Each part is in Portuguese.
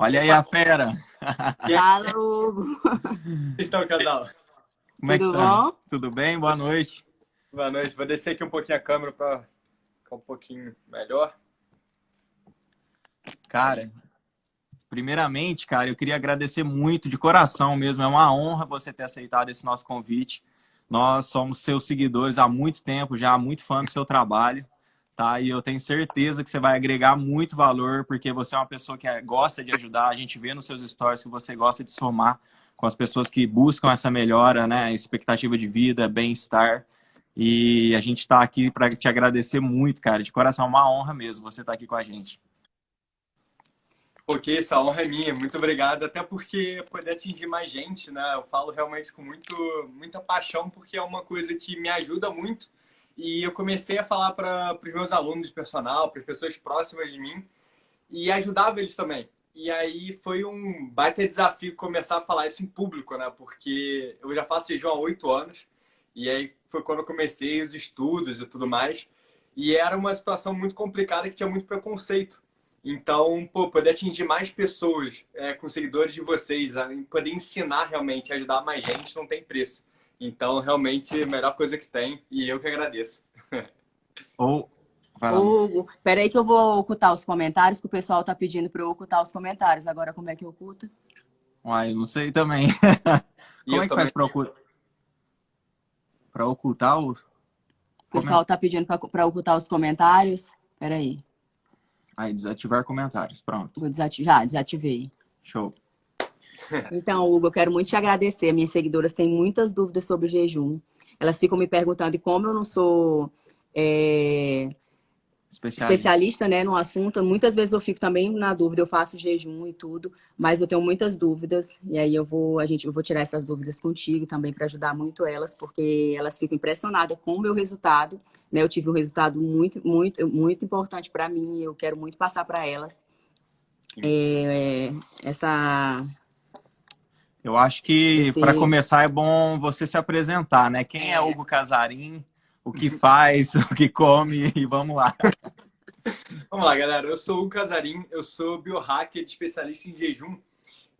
Olha aí Opa, a fera. e aí, Fala, Hugo. vocês estão, casal? Como é que Tudo tá? bom? Tudo bem? Boa noite. Boa noite. Vou descer aqui um pouquinho a câmera para ficar um pouquinho melhor. Cara, Aí. primeiramente, cara, eu queria agradecer muito, de coração mesmo. É uma honra você ter aceitado esse nosso convite. Nós somos seus seguidores há muito tempo, já muito fã do seu trabalho, tá? E eu tenho certeza que você vai agregar muito valor, porque você é uma pessoa que gosta de ajudar. A gente vê nos seus stories que você gosta de somar com as pessoas que buscam essa melhora, né? Expectativa de vida, bem-estar. E a gente está aqui para te agradecer muito, cara. De coração, é uma honra mesmo você estar aqui com a gente. Porque essa honra é minha. Muito obrigado. Até porque poder atingir mais gente, né? Eu falo realmente com muita paixão, porque é uma coisa que me ajuda muito. E eu comecei a falar para os meus alunos de personal, para as pessoas próximas de mim, e ajudava eles também. E aí foi um baita desafio começar a falar isso em público, né? Porque eu já faço jejum há 8 anos, e aí foi quando eu comecei os estudos e tudo mais. E era uma situação muito complicada que tinha muito preconceito. Então, pô, poder atingir mais pessoas, com seguidores de vocês, poder ensinar realmente, ajudar mais gente, não tem preço. Então, realmente, a melhor coisa que tem, e eu que agradeço. Ou, vai lá, amor. Hugo, peraí que eu vou ocultar os comentários, que o pessoal tá pedindo para eu ocultar os comentários. Agora, como é que oculta? Uai, não sei também. E Como eu é que também. faz para ocultar o O pessoal tá pedindo para ocultar os comentários. Peraí, Aí, desativar comentários. Pronto. vou desativar. Já, desativei. Show. Então, Hugo, eu quero muito te agradecer. Minhas seguidoras têm muitas dúvidas sobre o jejum. Elas ficam me perguntando, e como eu não sou Especialista. especialista, né, no assunto, muitas vezes eu fico também na dúvida, eu faço jejum e tudo, mas eu tenho muitas dúvidas, e aí eu vou tirar essas dúvidas contigo também para ajudar muito elas, porque elas ficam impressionadas com o meu resultado, né? Eu tive um resultado muito importante para mim, eu quero muito passar para elas essa Eu acho que, para esse começar, é bom você se apresentar, né? Quem é Hugo Casarim, o que faz, o que come, e vamos lá. Vamos lá, galera. Eu sou o Casarim, eu sou biohacker, especialista em jejum.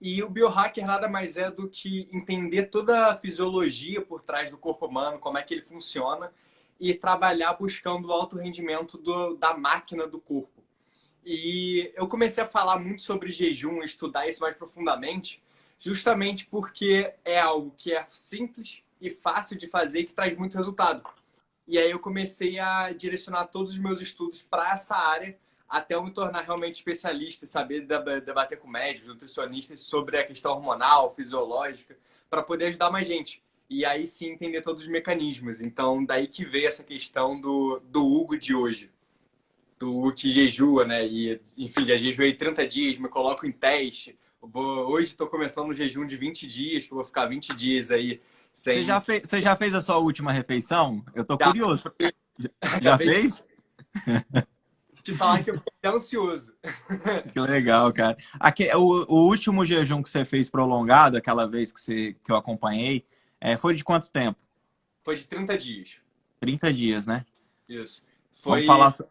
E o biohacker nada mais é do que entender toda a fisiologia por trás do corpo humano, como é que ele funciona, e trabalhar buscando o alto rendimento da máquina do corpo. E eu comecei a falar muito sobre jejum, estudar isso mais profundamente, justamente porque é algo que é simples e fácil de fazer e que traz muito resultado. E aí eu comecei a direcionar todos os meus estudos para essa área até eu me tornar realmente especialista e saber debater com médicos, nutricionistas sobre a questão hormonal, fisiológica, para poder ajudar mais gente. E aí sim entender todos os mecanismos. Então, daí que veio essa questão do Hugo de hoje. Do Hugo que jejua, né? E, enfim, já jejuei 30 dias, me coloco em teste. Hoje estou começando um jejum de 20 dias, que eu vou ficar 20 dias aí sem. Você já fez a sua última refeição? Eu tô Já curioso. Já acabei de fez? te falar que eu fiquei até ansioso. Que legal, cara. O último jejum que você fez prolongado, aquela vez que eu acompanhei, foi de quanto tempo? Foi de 30 dias. 30 dias, né? Isso. Vamos falar. Foi.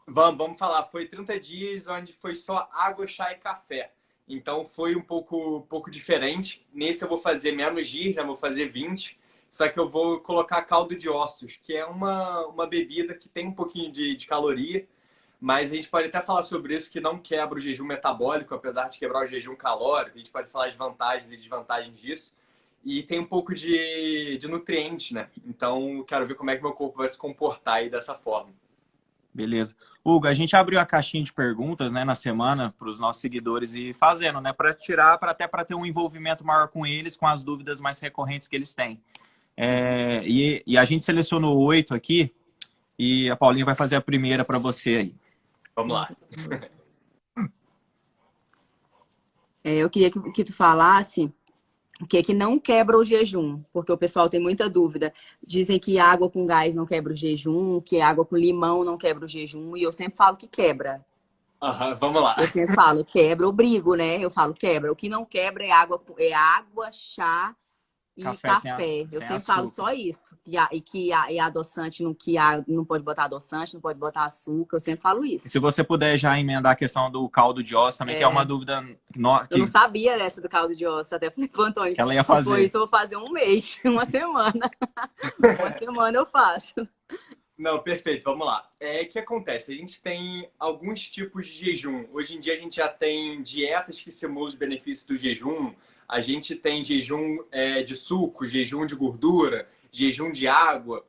Vamos falar. Foi 30 dias onde foi só água, chá e café. Então foi um pouco diferente. Nesse eu vou fazer menos dias, né? Vou fazer 20. Só que eu vou colocar caldo de ossos, que é uma bebida que tem um pouquinho de caloria. Mas a gente pode até falar sobre isso, que não quebra o jejum metabólico, apesar de quebrar o jejum calórico. A gente pode falar de vantagens e desvantagens disso. E tem um pouco de nutrientes, né? Então, quero ver como é que meu corpo vai se comportar aí dessa forma. Beleza. Hugo, a gente abriu a caixinha de perguntas, né, na semana para os nossos seguidores e fazendo, né, para tirar, até para ter um envolvimento maior com eles, com as dúvidas mais recorrentes que eles têm. E a gente selecionou 8 aqui e a Paulinha vai fazer a primeira para você aí. Vamos lá. eu queria que tu falasse o que é que não quebra o jejum, porque o pessoal tem muita dúvida. Dizem que água com gás não quebra o jejum, que água com limão não quebra o jejum, e eu sempre falo que quebra. Vamos lá. Eu sempre falo, quebra, eu brigo, né? Eu falo, quebra. O que não quebra é água, chá e Café café. Eu sem sempre falo açúcar. só isso. E adoçante, não pode botar adoçante, não pode botar açúcar. Eu sempre falo E isso. se você puder já emendar a questão do caldo de ossos também, que é uma dúvida Eu não sabia dessa do caldo de ossos. Até falei pro Antônio, que ela ia se for fazer. isso, eu vou fazer um mês, uma semana. Uma semana eu faço. Não, perfeito, vamos lá. O que acontece? A gente tem alguns tipos de jejum. Hoje em dia a gente já tem dietas que simulam os benefícios do jejum. A gente tem jejum de suco, jejum de gordura, jejum de água,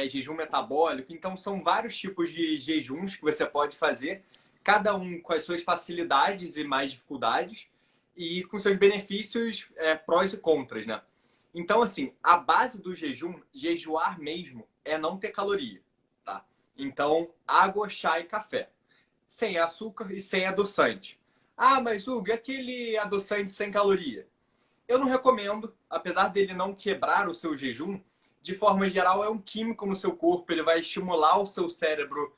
jejum metabólico. Então são vários tipos de jejuns que você pode fazer, cada um com as suas facilidades e mais dificuldades e com seus benefícios, prós e contras, né? Então, assim, a base do jejum, jejuar mesmo, é não ter caloria. Tá? Então, água, chá e café. Sem açúcar e sem adoçante. Ah, mas Hugo, e aquele adoçante sem caloria? Eu não recomendo, apesar dele não quebrar o seu jejum, de forma geral é um químico no seu corpo, ele vai estimular o seu cérebro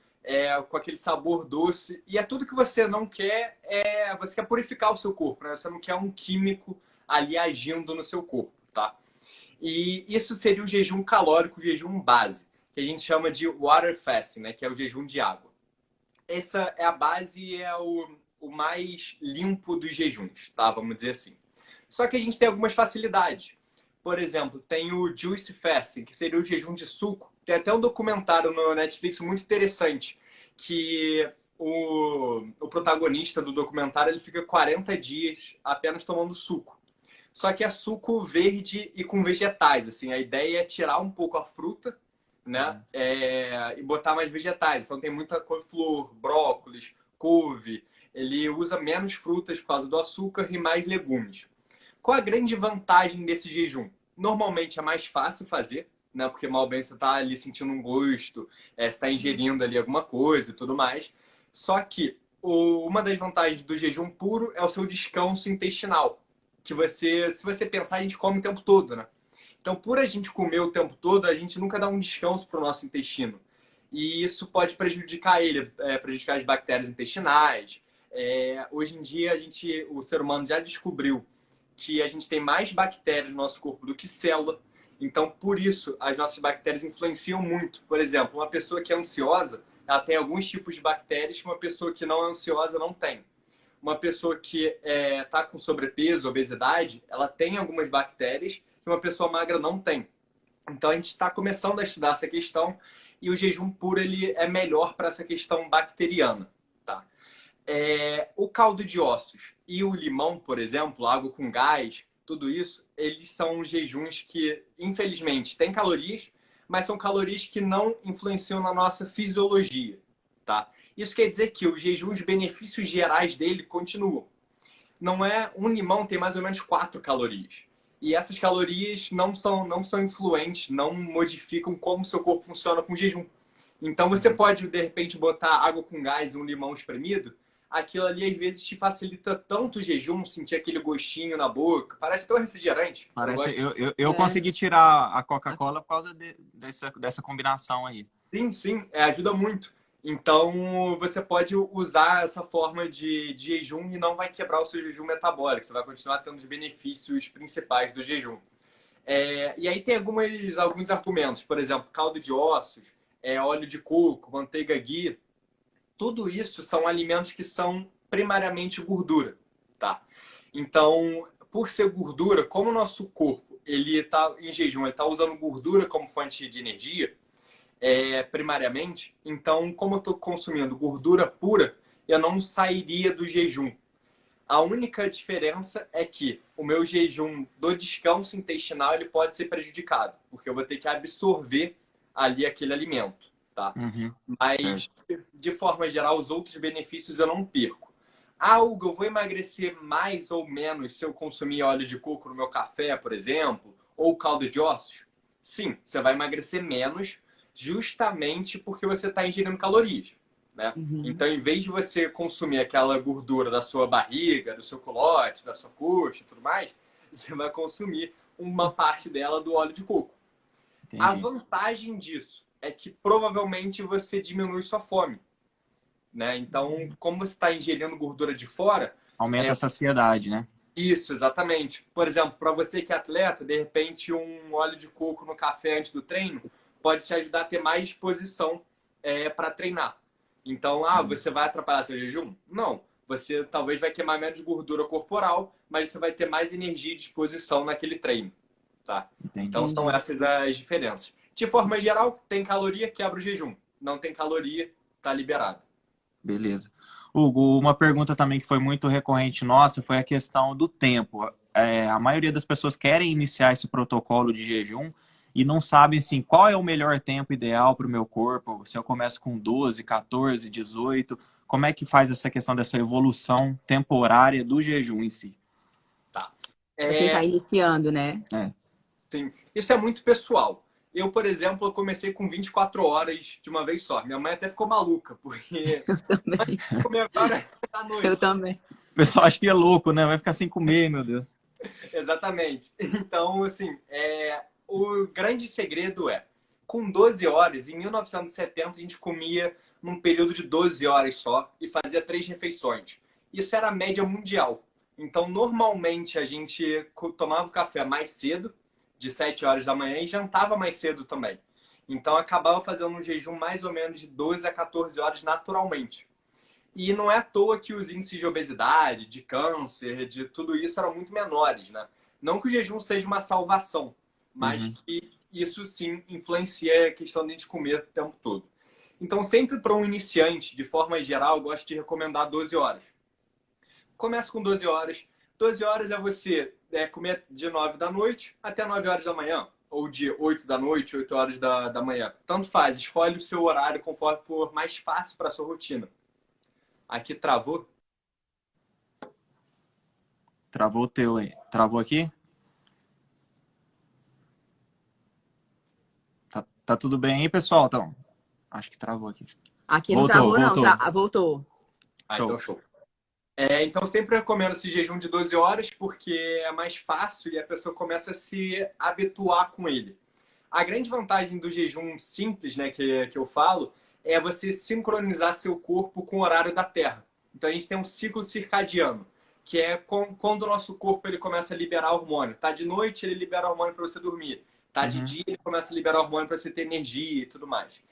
com aquele sabor doce. E é tudo que você não quer, você quer purificar o seu corpo, né? Você não quer um químico ali agindo no seu corpo, tá? E isso seria o jejum calórico, o jejum base, que a gente chama de water fasting, né? Que é o jejum de água. Essa é a base e é o mais limpo dos jejuns, tá? Vamos dizer assim. Só que a gente tem algumas facilidades. Por exemplo, tem o juice fasting, que seria o jejum de suco. Tem até um documentário no Netflix muito interessante, que o protagonista do documentário ele fica 40 dias apenas tomando suco. Só que é suco verde e com vegetais, assim. A ideia é tirar um pouco a fruta, né? E botar mais vegetais. Então tem muita couve-flor, brócolis, couve. Ele usa menos frutas por causa do açúcar e mais legumes. Qual a grande vantagem desse jejum? Normalmente é mais fácil fazer, né? Porque mal bem você está ali sentindo um gosto, você está ingerindo ali alguma coisa e tudo mais. Só que uma das vantagens do jejum puro é o seu descanso intestinal. Que você, se você pensar, a gente come o tempo todo, né? Então, por a gente comer o tempo todo, a gente nunca dá um descanso para o nosso intestino. E isso pode prejudicar ele, prejudicar as bactérias intestinais. Hoje em dia, o ser humano já descobriu que a gente tem mais bactérias no nosso corpo do que célula. Então, por isso, as nossas bactérias influenciam muito. Por exemplo, uma pessoa que é ansiosa, ela tem alguns tipos de bactérias que uma pessoa que não é ansiosa não tem. Uma pessoa que está com sobrepeso, obesidade, ela tem algumas bactérias que uma pessoa magra não tem. Então a gente está começando a estudar essa questão e o jejum puro ele é melhor para essa questão bacteriana. Tá? O caldo de ossos e o limão, por exemplo, água com gás, tudo isso, eles são jejuns que, infelizmente, têm calorias, mas são calorias que não influenciam na nossa fisiologia. Tá? Isso quer dizer que o jejum, os benefícios gerais dele continuam. Não é um limão tem mais ou menos 4 calorias. E essas calorias não são influentes, não modificam como o seu corpo funciona com jejum. Então você pode, de repente, botar água com gás e um limão espremido, aquilo ali às vezes te facilita tanto o jejum, sentir aquele gostinho na boca. Parece tão refrigerante. Eu consegui tirar a Coca-Cola por causa dessa combinação aí. Sim, sim, ajuda muito. Então, você pode usar essa forma de jejum e não vai quebrar o seu jejum metabólico. Você vai continuar tendo os benefícios principais do jejum. E aí tem alguns argumentos. Por exemplo, caldo de ossos, óleo de coco, manteiga ghee. Tudo isso são alimentos que são primariamente gordura, tá? Então, por ser gordura, como o nosso corpo ele está em jejum, ele está usando gordura como fonte de energia, primariamente, então, como eu estou consumindo gordura pura, eu não sairia do jejum. A única diferença é que o meu jejum do descanso intestinal ele pode ser prejudicado, porque eu vou ter que absorver ali aquele alimento, tá? Mas, de forma geral, os outros benefícios eu não perco. Ah, Hugo, eu vou emagrecer mais ou menos se eu consumir óleo de coco no meu café, por exemplo, ou caldo de ossos? Sim, você vai emagrecer menos, justamente porque você está ingerindo calorias, né? Então, em vez de você consumir aquela gordura da sua barriga, do seu culote, da sua coxa e tudo mais, você vai consumir uma parte dela do óleo de coco. Entendi. A vantagem disso é que provavelmente você diminui sua fome, né? Então, como você está ingerindo gordura de fora... Aumenta a saciedade, né? Isso, exatamente. Por exemplo, para você que é atleta, de repente um óleo de coco no café antes do treino pode te ajudar a ter mais disposição para treinar. Então, você vai atrapalhar seu jejum? Não. Você talvez vai queimar menos gordura corporal, mas você vai ter mais energia e disposição naquele treino, tá? Então, são essas as diferenças. De forma geral, tem caloria, quebra o jejum. Não tem caloria, tá liberado. Beleza. Hugo, uma pergunta também que foi muito recorrente nossa foi a questão do tempo. A maioria das pessoas querem iniciar esse protocolo de jejum e não sabem assim, qual é o melhor tempo ideal para o meu corpo. Se eu começo com 12, 14, 18, como é que faz essa questão dessa evolução temporária do jejum em si? Tá. Para quem está iniciando, né? Sim. Isso é muito pessoal. Eu, por exemplo, eu comecei com 24 horas de uma vez só. Minha mãe até ficou maluca, porque Eu também. comer agora à noite. Eu também. O pessoal acha que é louco, né? Vai ficar sem comer, meu Deus. Exatamente. Então, assim, o grande segredo com 12 horas, em 1970, a gente comia num período de 12 horas só e fazia 3 refeições. Isso era a média mundial. Então, normalmente, a gente tomava o café mais cedo, de 7 horas da manhã, e jantava mais cedo também. Então, acabava fazendo um jejum mais ou menos de 12 a 14 horas naturalmente. E não é à toa que os índices de obesidade, de câncer, de tudo isso eram muito menores, né? Não que o jejum seja uma salvação, mas que isso sim influencia a questão de a gente comer o tempo todo. Então, sempre para um iniciante, de forma geral, eu gosto de recomendar 12 horas. Começa com 12 horas. 12 horas é você comer de 9 da noite até 9 horas da manhã, ou de 8 da noite, 8 horas da manhã. Tanto faz, escolhe o seu horário conforme for mais fácil para a sua rotina. Aqui travou? Travou o teu aí. Travou aqui? Tá tudo bem aí, pessoal? Então, acho que travou aqui. Aqui não Voltou, travou, não. voltou. Voltou. Então show. Então sempre recomendo esse jejum de 12 horas porque é mais fácil e a pessoa começa a se habituar com ele. A grande vantagem do jejum simples, né, que eu falo, é você sincronizar seu corpo com o horário da Terra. Então a gente tem um ciclo circadiano, que é quando o nosso corpo ele começa a liberar hormônio. Tá de noite, ele libera hormônio para você dormir. Tá de dia, ele começa a liberar hormônio para você ter energia e tudo mais.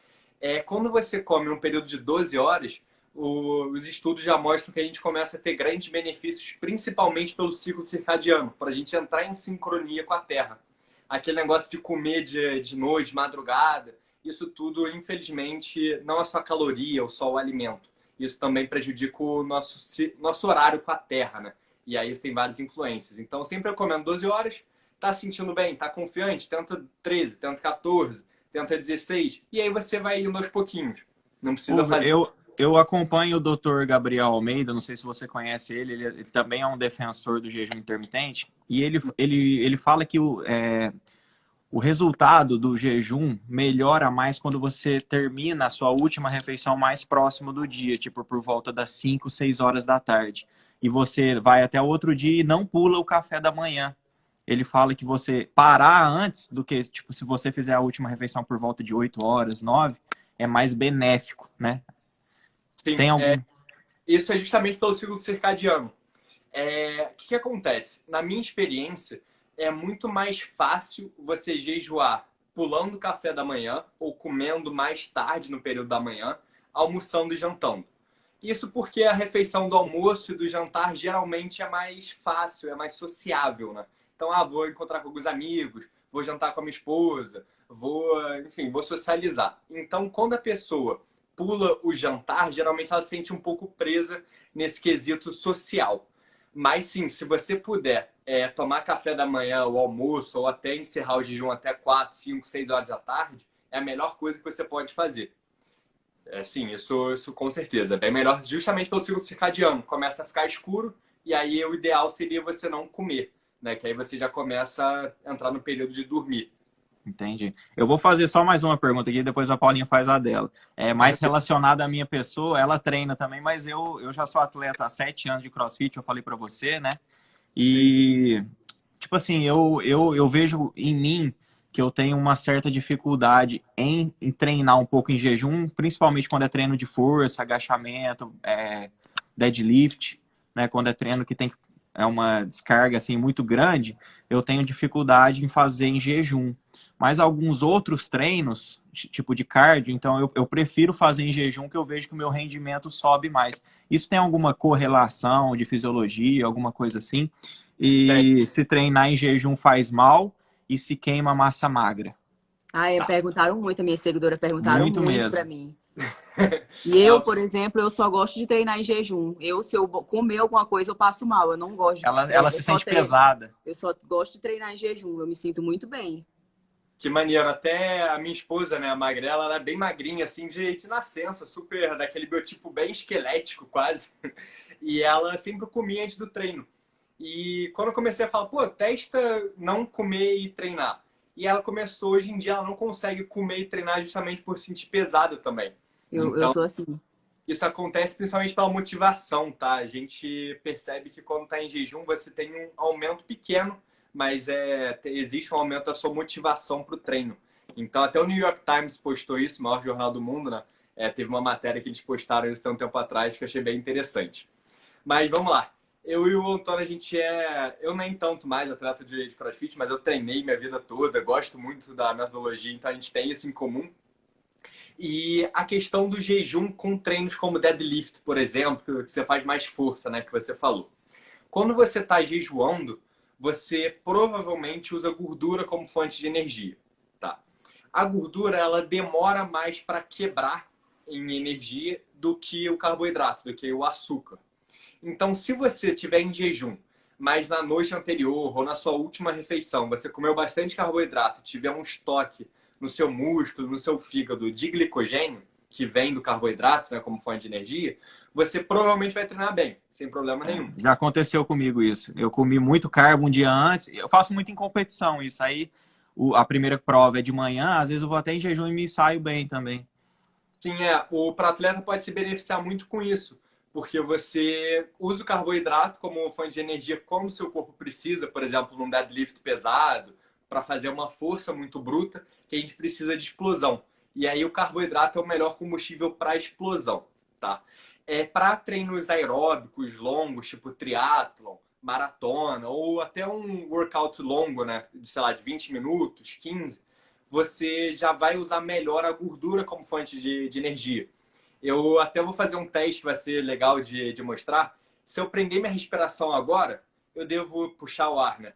Quando você come num período de 12 horas, os estudos já mostram que a gente começa a ter grandes benefícios, principalmente pelo ciclo circadiano, para a gente entrar em sincronia com a Terra. Aquele negócio de comer de noite, de madrugada, isso tudo, infelizmente, não é só caloria ou só o alimento. Isso também prejudica o nosso horário com a Terra, né? E aí isso tem várias influências. Então, sempre recomendo 12 horas, tá se sentindo bem, tá confiante, tenta 13, tenta 14, tenta 16, e aí você vai indo aos pouquinhos. Não precisa fazer... Eu acompanho o Dr. Gabriel Almeida, não sei se você conhece ele também é um defensor do jejum intermitente, e ele fala que o resultado do jejum melhora mais quando você termina a sua última refeição mais próximo do dia, tipo por volta das 5, 6 horas da tarde. E você vai até o outro dia e não pula o café da manhã. Ele fala que você parar antes do que, tipo, se você fizer a última refeição por volta de 8 horas, 9, é mais benéfico, né? Sim, Tem algum... isso é justamente pelo ciclo circadiano. O que acontece? Na minha experiência, é muito mais fácil você jejuar pulando o café da manhã ou comendo mais tarde no período da manhã, almoçando e jantando. Isso porque a refeição do almoço e do jantar geralmente é mais fácil, é mais sociável, né? Então, vou encontrar com alguns amigos, vou jantar com a minha esposa, vou socializar. Então, quando a pessoa pula o jantar, geralmente ela se sente um pouco presa nesse quesito social. Mas sim, se você puder tomar café da manhã, o almoço, ou até encerrar o jejum até 4, 5, 6 horas da tarde, é a melhor coisa que você pode fazer. Sim, isso com certeza. É bem melhor justamente pelo ciclo circadiano. Começa a ficar escuro e aí o ideal seria você não comer, né? Que aí você já começa a entrar no período de dormir. Entendi. Eu vou fazer só mais uma pergunta aqui, depois a Paulinha faz a dela. É mais relacionada à minha pessoa, ela treina também, mas eu já sou atleta há 7 anos de CrossFit, eu falei pra você, né? E, sim. Tipo assim, eu vejo em mim que eu tenho uma certa dificuldade em treinar um pouco em jejum, principalmente quando é treino de força, agachamento, deadlift, né? Quando é treino que tem que é uma descarga assim muito grande, eu tenho dificuldade em fazer em jejum. Mas alguns outros treinos, tipo de cardio, então eu prefiro fazer em jejum, que eu vejo que o meu rendimento sobe mais. Isso tem alguma correlação de fisiologia, alguma coisa assim? Tem. E se treinar em jejum faz mal e se queima massa magra? Tá. Perguntaram muito, a minha seguidora perguntaram Muito muito pra mesmo. mim. E eu, por exemplo, eu só gosto de treinar em jejum. Se eu comer alguma coisa, eu passo mal. Eu não gosto. Ela se sente pesada. Eu só gosto de treinar em jejum. Eu me sinto muito bem. Que maneiro. Até a minha esposa, né, a Magrela, ela é bem magrinha, assim, de nascença, super daquele biotipo bem esquelético, quase. E ela sempre comia antes do treino. E quando eu comecei a falar, pô, testa não comer e treinar. E ela começou, hoje em dia, ela não consegue comer e treinar justamente por se sentir pesada também. Eu Então, sou assim. isso acontece principalmente pela motivação, tá? A gente percebe que quando está em jejum você tem um aumento pequeno, mas existe um aumento da sua motivação para o treino. Então, até o New York Times postou isso, o maior jornal do mundo, né? Teve uma matéria que eles postaram isso há um tempo atrás que eu achei bem interessante. Mas vamos lá. Eu e o Antônio, a gente é. Eu nem tanto mais atleta de CrossFit, mas eu treinei minha vida toda, gosto muito da metodologia, então a gente tem isso em comum. E a questão do jejum com treinos como deadlift, por exemplo, que você faz mais força, né, que você falou. Quando você está jejuando, você provavelmente usa gordura como fonte de energia, tá? A gordura, ela demora mais para quebrar em energia do que o carboidrato, do que o açúcar. Então, se você estiver em jejum, mas na noite anterior ou na sua última refeição você comeu bastante carboidrato, tiver um estoque no seu músculo, no seu fígado de glicogênio, que vem do carboidrato, né, como fonte de energia, você provavelmente vai treinar bem, sem problema nenhum. Já aconteceu comigo isso. Eu comi muito carbo um dia antes. Eu faço muito em competição isso. Aí a primeira prova é de manhã, às vezes eu vou até em jejum e me saio bem também. Sim, o para atleta pode se beneficiar muito com isso, porque você usa o carboidrato como fonte de energia quando o seu corpo precisa, por exemplo, num deadlift pesado, para fazer uma força muito bruta, que a gente precisa de explosão. E aí o carboidrato é o melhor combustível para explosão, tá? Para treinos aeróbicos longos, tipo triatlon, maratona, ou até um workout longo, né, de, sei lá, de 20 minutos, 15, você já vai usar melhor a gordura como fonte de energia. Eu até vou fazer um teste que vai ser legal de mostrar. Se eu prender minha respiração agora, eu devo puxar o ar, né?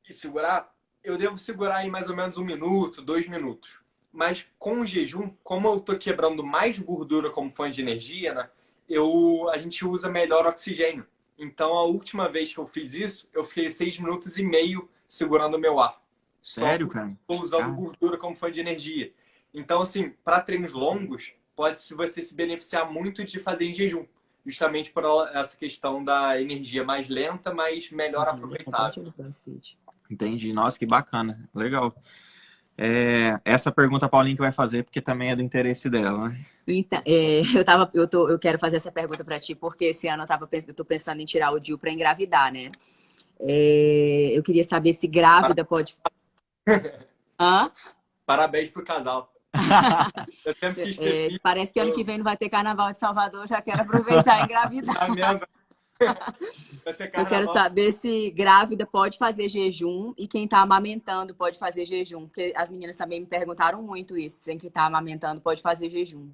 E segurar, eu devo segurar em mais ou menos 1 minuto, 2 minutos. Mas com o jejum, como eu estou quebrando mais gordura como fonte de energia, né? A gente usa melhor oxigênio. Então, a última vez que eu fiz isso, eu fiquei 6 minutos e meio segurando o meu ar. Só Sério, porque cara? estou usando gordura como fonte de energia. Então, assim, para treinos longos, pode você se beneficiar muito de fazer em jejum. Justamente por essa questão da energia mais lenta, mas melhor aproveitada. Entendi. Nossa, que bacana. Legal. Essa pergunta a Paulinha que vai fazer, porque também é do interesse dela, né? Então, eu quero fazer essa pergunta para ti, porque esse ano eu tô pensando em tirar o DIU para engravidar, né? Eu queria saber se grávida pode. Hã? Parabéns pro casal. Eu sempre quis ter filho. Parece que ano que vem não vai ter carnaval de Salvador, já quero aproveitar e engravidar. Eu quero saber se grávida pode fazer jejum e quem tá amamentando pode fazer jejum. Porque as meninas também me perguntaram muito isso. Se quem tá amamentando pode fazer jejum.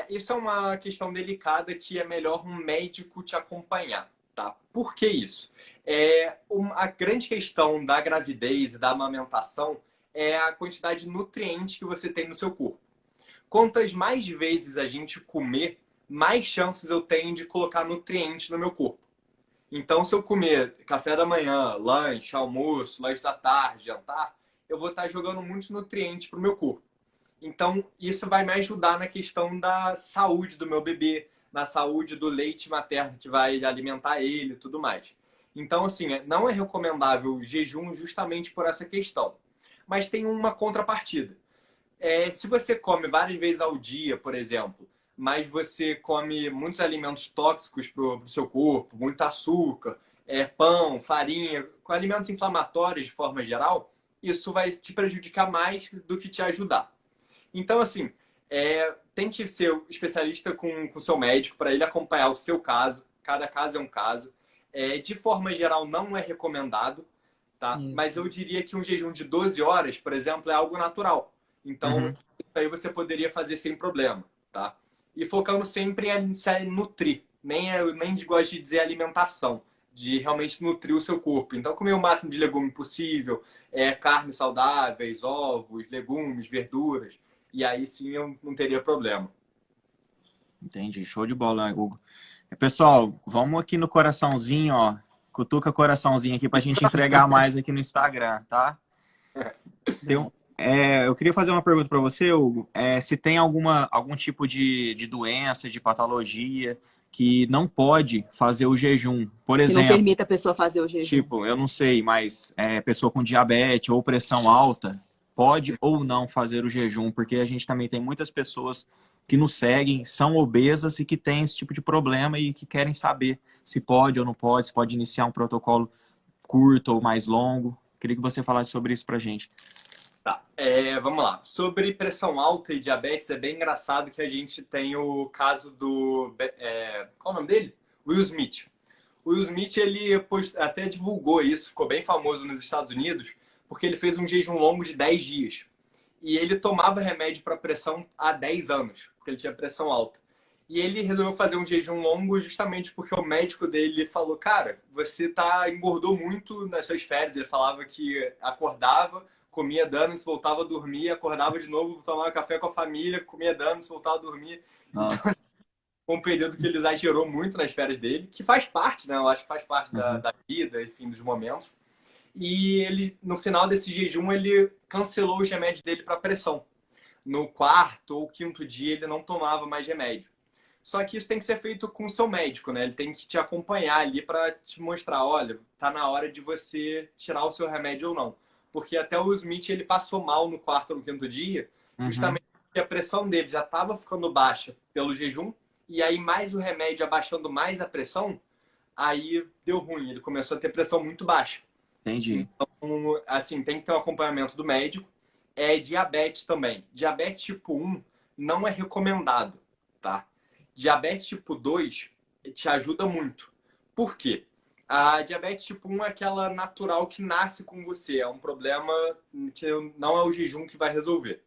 Isso é uma questão delicada que é melhor um médico te acompanhar, tá? Por que isso? A grande questão da gravidez e da amamentação é a quantidade de nutrientes que você tem no seu corpo. Quantas mais vezes a gente comer, mais chances eu tenho de colocar nutrientes no meu corpo. Então, se eu comer café da manhã, lanche, almoço, lanche da tarde, jantar, eu vou estar jogando muitos nutrientes para o meu corpo. Então, isso vai me ajudar na questão da saúde do meu bebê, na saúde do leite materno que vai alimentar ele e tudo mais. Então, assim, não é recomendável o jejum justamente por essa questão. Mas tem uma contrapartida. Se você come várias vezes ao dia, por exemplo, mas você come muitos alimentos tóxicos para o seu corpo, muito açúcar, pão, farinha, com alimentos inflamatórios de forma geral, isso vai te prejudicar mais do que te ajudar. Então, assim, tem que ser especialista com o seu médico para ele acompanhar o seu caso. Cada caso é um caso. De forma geral, não é recomendado, tá? Isso. Mas eu diria que um jejum de 12 horas, por exemplo, é algo natural. Então, Uhum. isso aí você poderia fazer sem problema, tá? E focando sempre em se nutrir. Nem gosto de dizer alimentação, de realmente nutrir o seu corpo. Então, comer o máximo de legume possível, carnes saudáveis, ovos, legumes, verduras. E aí sim eu não teria problema. Entendi. Show de bola, Hugo. Pessoal, vamos aqui no coraçãozinho, ó. Cutuca coraçãozinho aqui pra gente entregar mais aqui no Instagram, tá? Eu queria fazer uma pergunta para você, Hugo. Se tem algum tipo de doença, de patologia que não pode fazer o jejum. Por Que não exemplo, permita a pessoa fazer o jejum. tipo, eu não sei, mas pessoa com diabetes ou pressão alta pode ou não fazer o jejum, porque a gente também tem muitas pessoas que nos seguem, são obesas e que têm esse tipo de problema e que querem saber se pode ou não pode, se pode iniciar um protocolo curto ou mais longo. Queria que você falasse sobre isso pra gente. Tá, vamos lá. Sobre pressão alta e diabetes, é bem engraçado que a gente tem o caso do... qual é o nome dele? Will Smith. O Will Smith, ele até divulgou isso, ficou bem famoso nos Estados Unidos, porque ele fez um jejum longo de 10 dias. E ele tomava remédio para pressão há 10 anos, porque ele tinha pressão alta. E ele resolveu fazer um jejum longo justamente porque o médico dele falou: cara, você engordou muito nas suas férias. Ele falava que acordava, comia donuts, voltava a dormir, acordava de novo, tomava café com a família, comia donuts, voltava a dormir. Então, Nossa. foi um período que ele exagerou muito nas férias dele, que faz parte, né? Eu acho que faz parte Uhum. da vida, enfim, dos momentos. E ele, no final desse jejum, ele cancelou os remédios dele para pressão. No quarto ou quinto dia, ele não tomava mais remédio. Só que isso tem que ser feito com o seu médico, né? Ele tem que te acompanhar ali para te mostrar, olha, tá na hora de você tirar o seu remédio ou não. Porque até o Smith, ele passou mal no quarto ou no quinto dia, Uhum. justamente porque a pressão dele já estava ficando baixa pelo jejum, e aí mais o remédio abaixando mais a pressão, aí deu ruim, ele começou a ter pressão muito baixa. Entendi. Então, assim, tem que ter um acompanhamento do médico. Diabetes também. Diabetes tipo 1 não é recomendado, tá? Diabetes tipo 2 te ajuda muito. Por quê? A diabetes tipo 1 é aquela natural que nasce com você. É um problema que não é o jejum que vai resolver.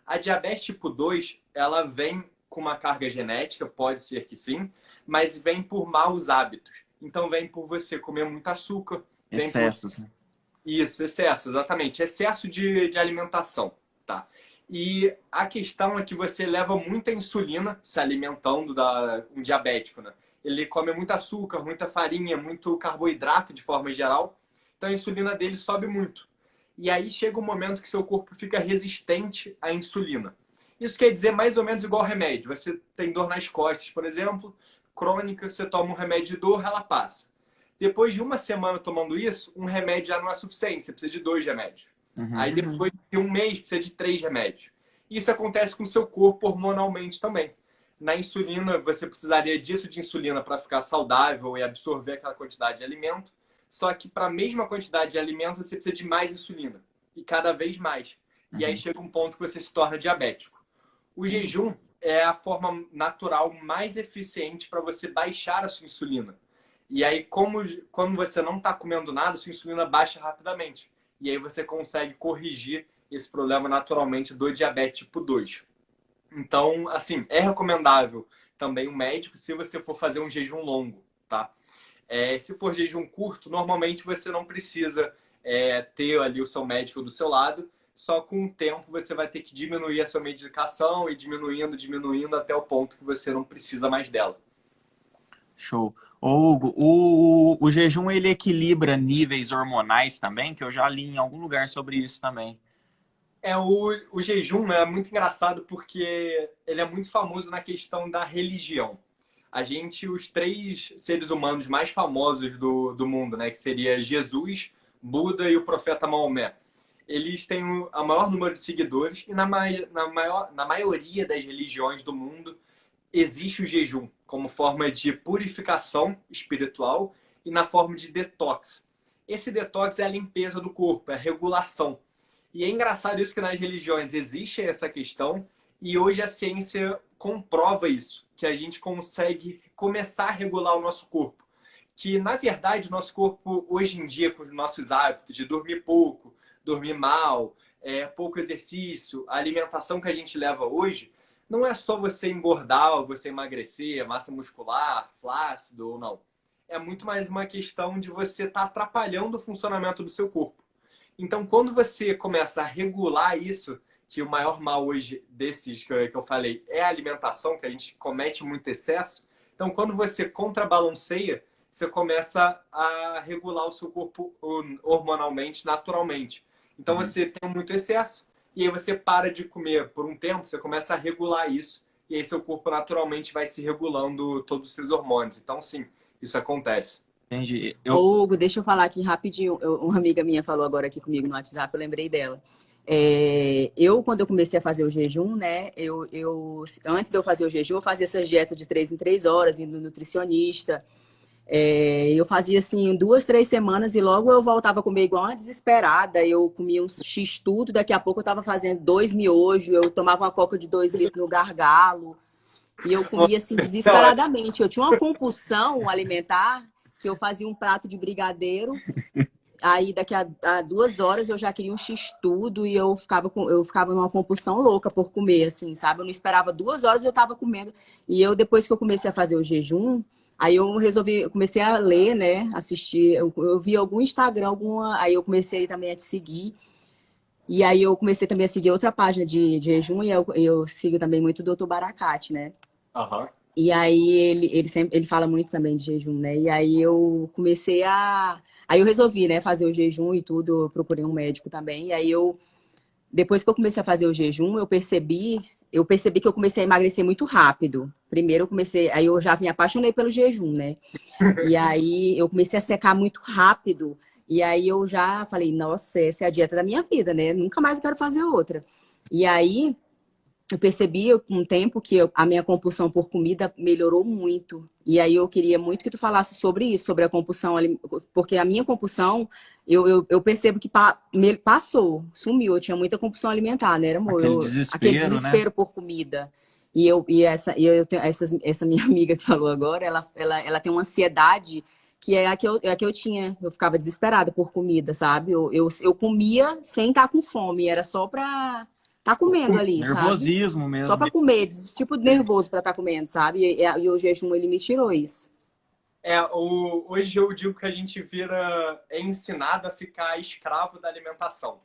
A diabetes tipo 2, ela vem com uma carga genética, pode ser que sim, mas vem por maus hábitos. Então vem por você comer muito açúcar, vem por Excessos. isso, excesso, exatamente. Excesso de alimentação, tá? E a questão é que você leva muita insulina se alimentando um diabético, né? Ele come muito açúcar, muita farinha, muito carboidrato de forma geral. Então a insulina dele sobe muito. E aí chega um momento que seu corpo fica resistente à insulina. Isso quer dizer mais ou menos igual remédio. Você tem dor nas costas, por exemplo, crônica, você toma um remédio de dor, ela passa. Depois de uma semana tomando isso, um remédio já não é suficiente, você precisa de 2 remédios. Aí Uhum. depois de um mês, precisa de 3 remédios. Isso acontece com o seu corpo hormonalmente também. Na insulina, você precisaria disso de insulina para ficar saudável e absorver aquela quantidade de alimento. Só que para a mesma quantidade de alimento, você precisa de mais insulina. E cada vez mais. E aí Uhum. chega um ponto que você se torna diabético. O Entendi. jejum é a forma natural mais eficiente para você baixar a sua insulina. E aí, quando você não está comendo nada, sua insulina baixa rapidamente. E aí você consegue corrigir esse problema naturalmente do diabetes tipo 2. Então, assim, é recomendável também um médico se você for fazer um jejum longo, tá? Se for jejum curto, normalmente você não precisa ter ali o seu médico do seu lado. Só com o tempo você vai ter que diminuir a sua medicação e diminuindo até o ponto que você não precisa mais dela. Show. Ô, Hugo, o jejum ele equilibra níveis hormonais também, que eu já li em algum lugar sobre isso também. O jejum é muito engraçado porque ele é muito famoso na questão da religião. Os 3 seres humanos mais famosos do mundo, né, que seria Jesus, Buda e o profeta Maomé, eles têm a maior número de seguidores e na maioria das religiões do mundo existe o jejum como forma de purificação espiritual e na forma de detox. Esse detox é a limpeza do corpo, é a regulação. E é engraçado isso que nas religiões existe essa questão e hoje a ciência comprova isso, que a gente consegue começar a regular o nosso corpo. que, na verdade, o nosso corpo, hoje em dia, com os nossos hábitos de dormir pouco, dormir mal, pouco exercício, a alimentação que a gente leva hoje, não é só você engordar ou você emagrecer, massa muscular, flácido ou não. É muito mais uma questão de você estar atrapalhando o funcionamento do seu corpo. Então, quando você começa a regular isso, que o maior mal hoje desses que eu falei é a alimentação, que a gente comete muito excesso. Então, quando você contrabalanceia, você começa a regular o seu corpo hormonalmente, naturalmente. Então, você tem muito excesso, e aí você para de comer por um tempo, você começa a regular isso, e aí seu corpo naturalmente vai se regulando todos os seus hormônios. Então, sim, isso acontece. Entendi. Hugo, deixa eu falar aqui rapidinho. Uma amiga minha falou agora aqui comigo no WhatsApp, eu lembrei dela. Quando eu comecei a fazer o jejum, né? Antes de eu fazer o jejum, eu fazia essas dietas de 3 em 3 horas, indo no nutricionista. Eu fazia assim 2, 3 semanas e logo eu voltava a comer igual uma desesperada. Eu comia um X tudo, daqui a pouco eu tava fazendo 2 miojos, eu tomava uma coca de 2 litros no gargalo. E eu comia assim desesperadamente. Eu tinha uma compulsão alimentar que eu fazia um prato de brigadeiro. Aí, daqui a 2 horas, eu já queria um X-tudo e eu ficava numa compulsão louca por comer, assim, sabe? Eu não esperava 2 horas e eu tava comendo. E depois que eu comecei a fazer o jejum, aí eu comecei a ler, né? Assistir, eu vi algum Instagram, aí eu comecei também a te seguir. E aí eu comecei também a seguir outra página de jejum e eu sigo também muito o Dr. Baracate, né? Aham. E aí ele fala muito também de jejum, né? E aí eu comecei a... Aí eu resolvi, né, fazer o jejum e tudo, eu procurei um médico também. E aí depois que eu comecei a fazer o jejum, eu percebi que eu comecei a emagrecer muito rápido. Primeiro aí eu já me apaixonei pelo jejum, né? E aí eu comecei a secar muito rápido. E aí eu já falei, nossa, essa é a dieta da minha vida, né? Nunca mais eu quero fazer outra. E aí eu percebi com o tempo que a minha compulsão por comida melhorou muito. E aí eu queria muito que tu falasse sobre isso, sobre a compulsão, porque a minha compulsão, eu percebo que passou, sumiu. Eu tinha muita compulsão alimentar, né, amor? Aquele Desespero, né? desespero por comida. Eu tenho essa minha amiga que falou agora, ela tem uma ansiedade que é a que eu tinha. Eu ficava desesperada por comida, sabe? Eu comia sem estar com fome, era só pra tá comendo ali, sabe? Nervosismo Só mesmo. pra comer, esse tipo de nervoso pra estar comendo, sabe? E o jejum, ele me tirou isso. Hoje eu digo que a gente é ensinado a ficar escravo da alimentação.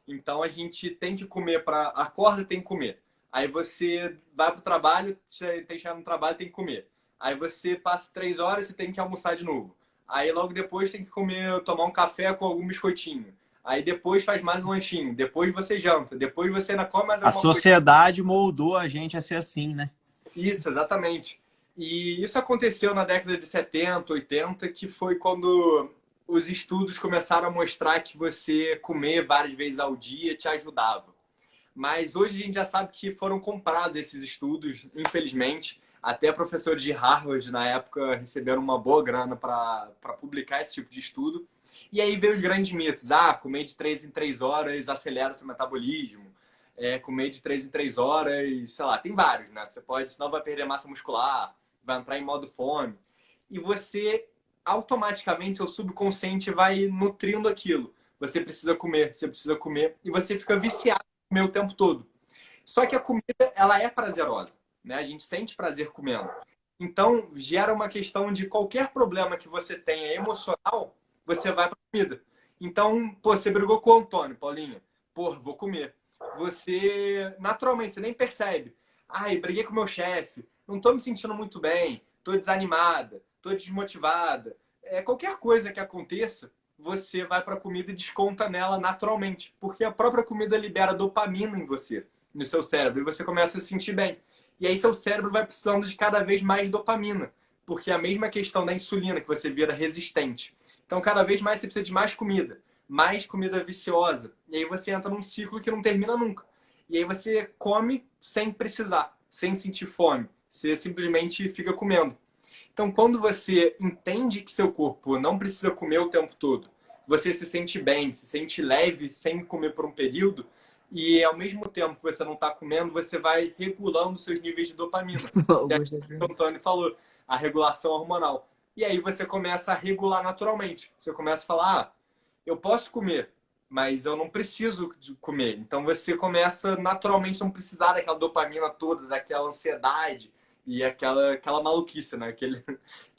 Então a gente tem que comer acorda, tem que comer. Aí você vai pro trabalho, tem que chegar no trabalho, tem que comer. Aí você passa 3 horas e tem que almoçar de novo. Aí logo depois tem que tomar um café com algum biscoitinho. Aí depois faz mais um lanchinho. Depois você janta. Depois você ainda come mais A alguma coisa. sociedade moldou a gente a ser assim, né? Isso, exatamente. E isso aconteceu na década de 70, 80, que foi quando os estudos começaram a mostrar que você comer várias vezes ao dia te ajudava. Mas hoje a gente já sabe que foram comprados esses estudos, infelizmente. Até professores de Harvard, na época, receberam uma boa grana para publicar esse tipo de estudo. E aí veio os grandes mitos. Comer de 3 em 3 horas acelera seu metabolismo. Comer de 3 em 3 horas, sei lá, tem vários, né? Você pode, senão vai perder massa muscular, vai entrar em modo fome. E você, automaticamente, seu subconsciente vai nutrindo aquilo. Você precisa comer, e você fica viciado em comer o tempo todo. Só que a comida, ela é prazerosa, né? A gente sente prazer comendo. Então, gera uma questão de qualquer problema que você tenha emocional, você vai para comida. Então, você brigou com o Antônio, Paulinha. Vou comer. Você, naturalmente, você nem percebe. Briguei com o meu chefe, não tô me sentindo muito bem, tô desanimada, tô desmotivada. Qualquer coisa que aconteça, você vai para a comida e desconta nela naturalmente, porque a própria comida libera dopamina em você, no seu cérebro, e você começa a se sentir bem. E aí seu cérebro vai precisando de cada vez mais dopamina, porque é a mesma questão da insulina, que você vira resistente. Então, cada vez mais você precisa de mais comida viciosa. E aí você entra num ciclo que não termina nunca. E aí você come sem precisar, sem sentir fome. Você simplesmente fica comendo. Então, quando você entende que seu corpo não precisa comer o tempo todo, você se sente bem, se sente leve sem comer por um período, e ao mesmo tempo que você não está comendo, você vai regulando seus níveis de dopamina. Eu Que é gostei. o que o Antônio falou, a regulação hormonal. E aí você começa a regular naturalmente. Você começa a falar, ah, eu posso comer, mas eu não preciso de comer. Então você começa naturalmente a não precisar daquela dopamina toda, daquela ansiedade e aquela maluquice, né? Que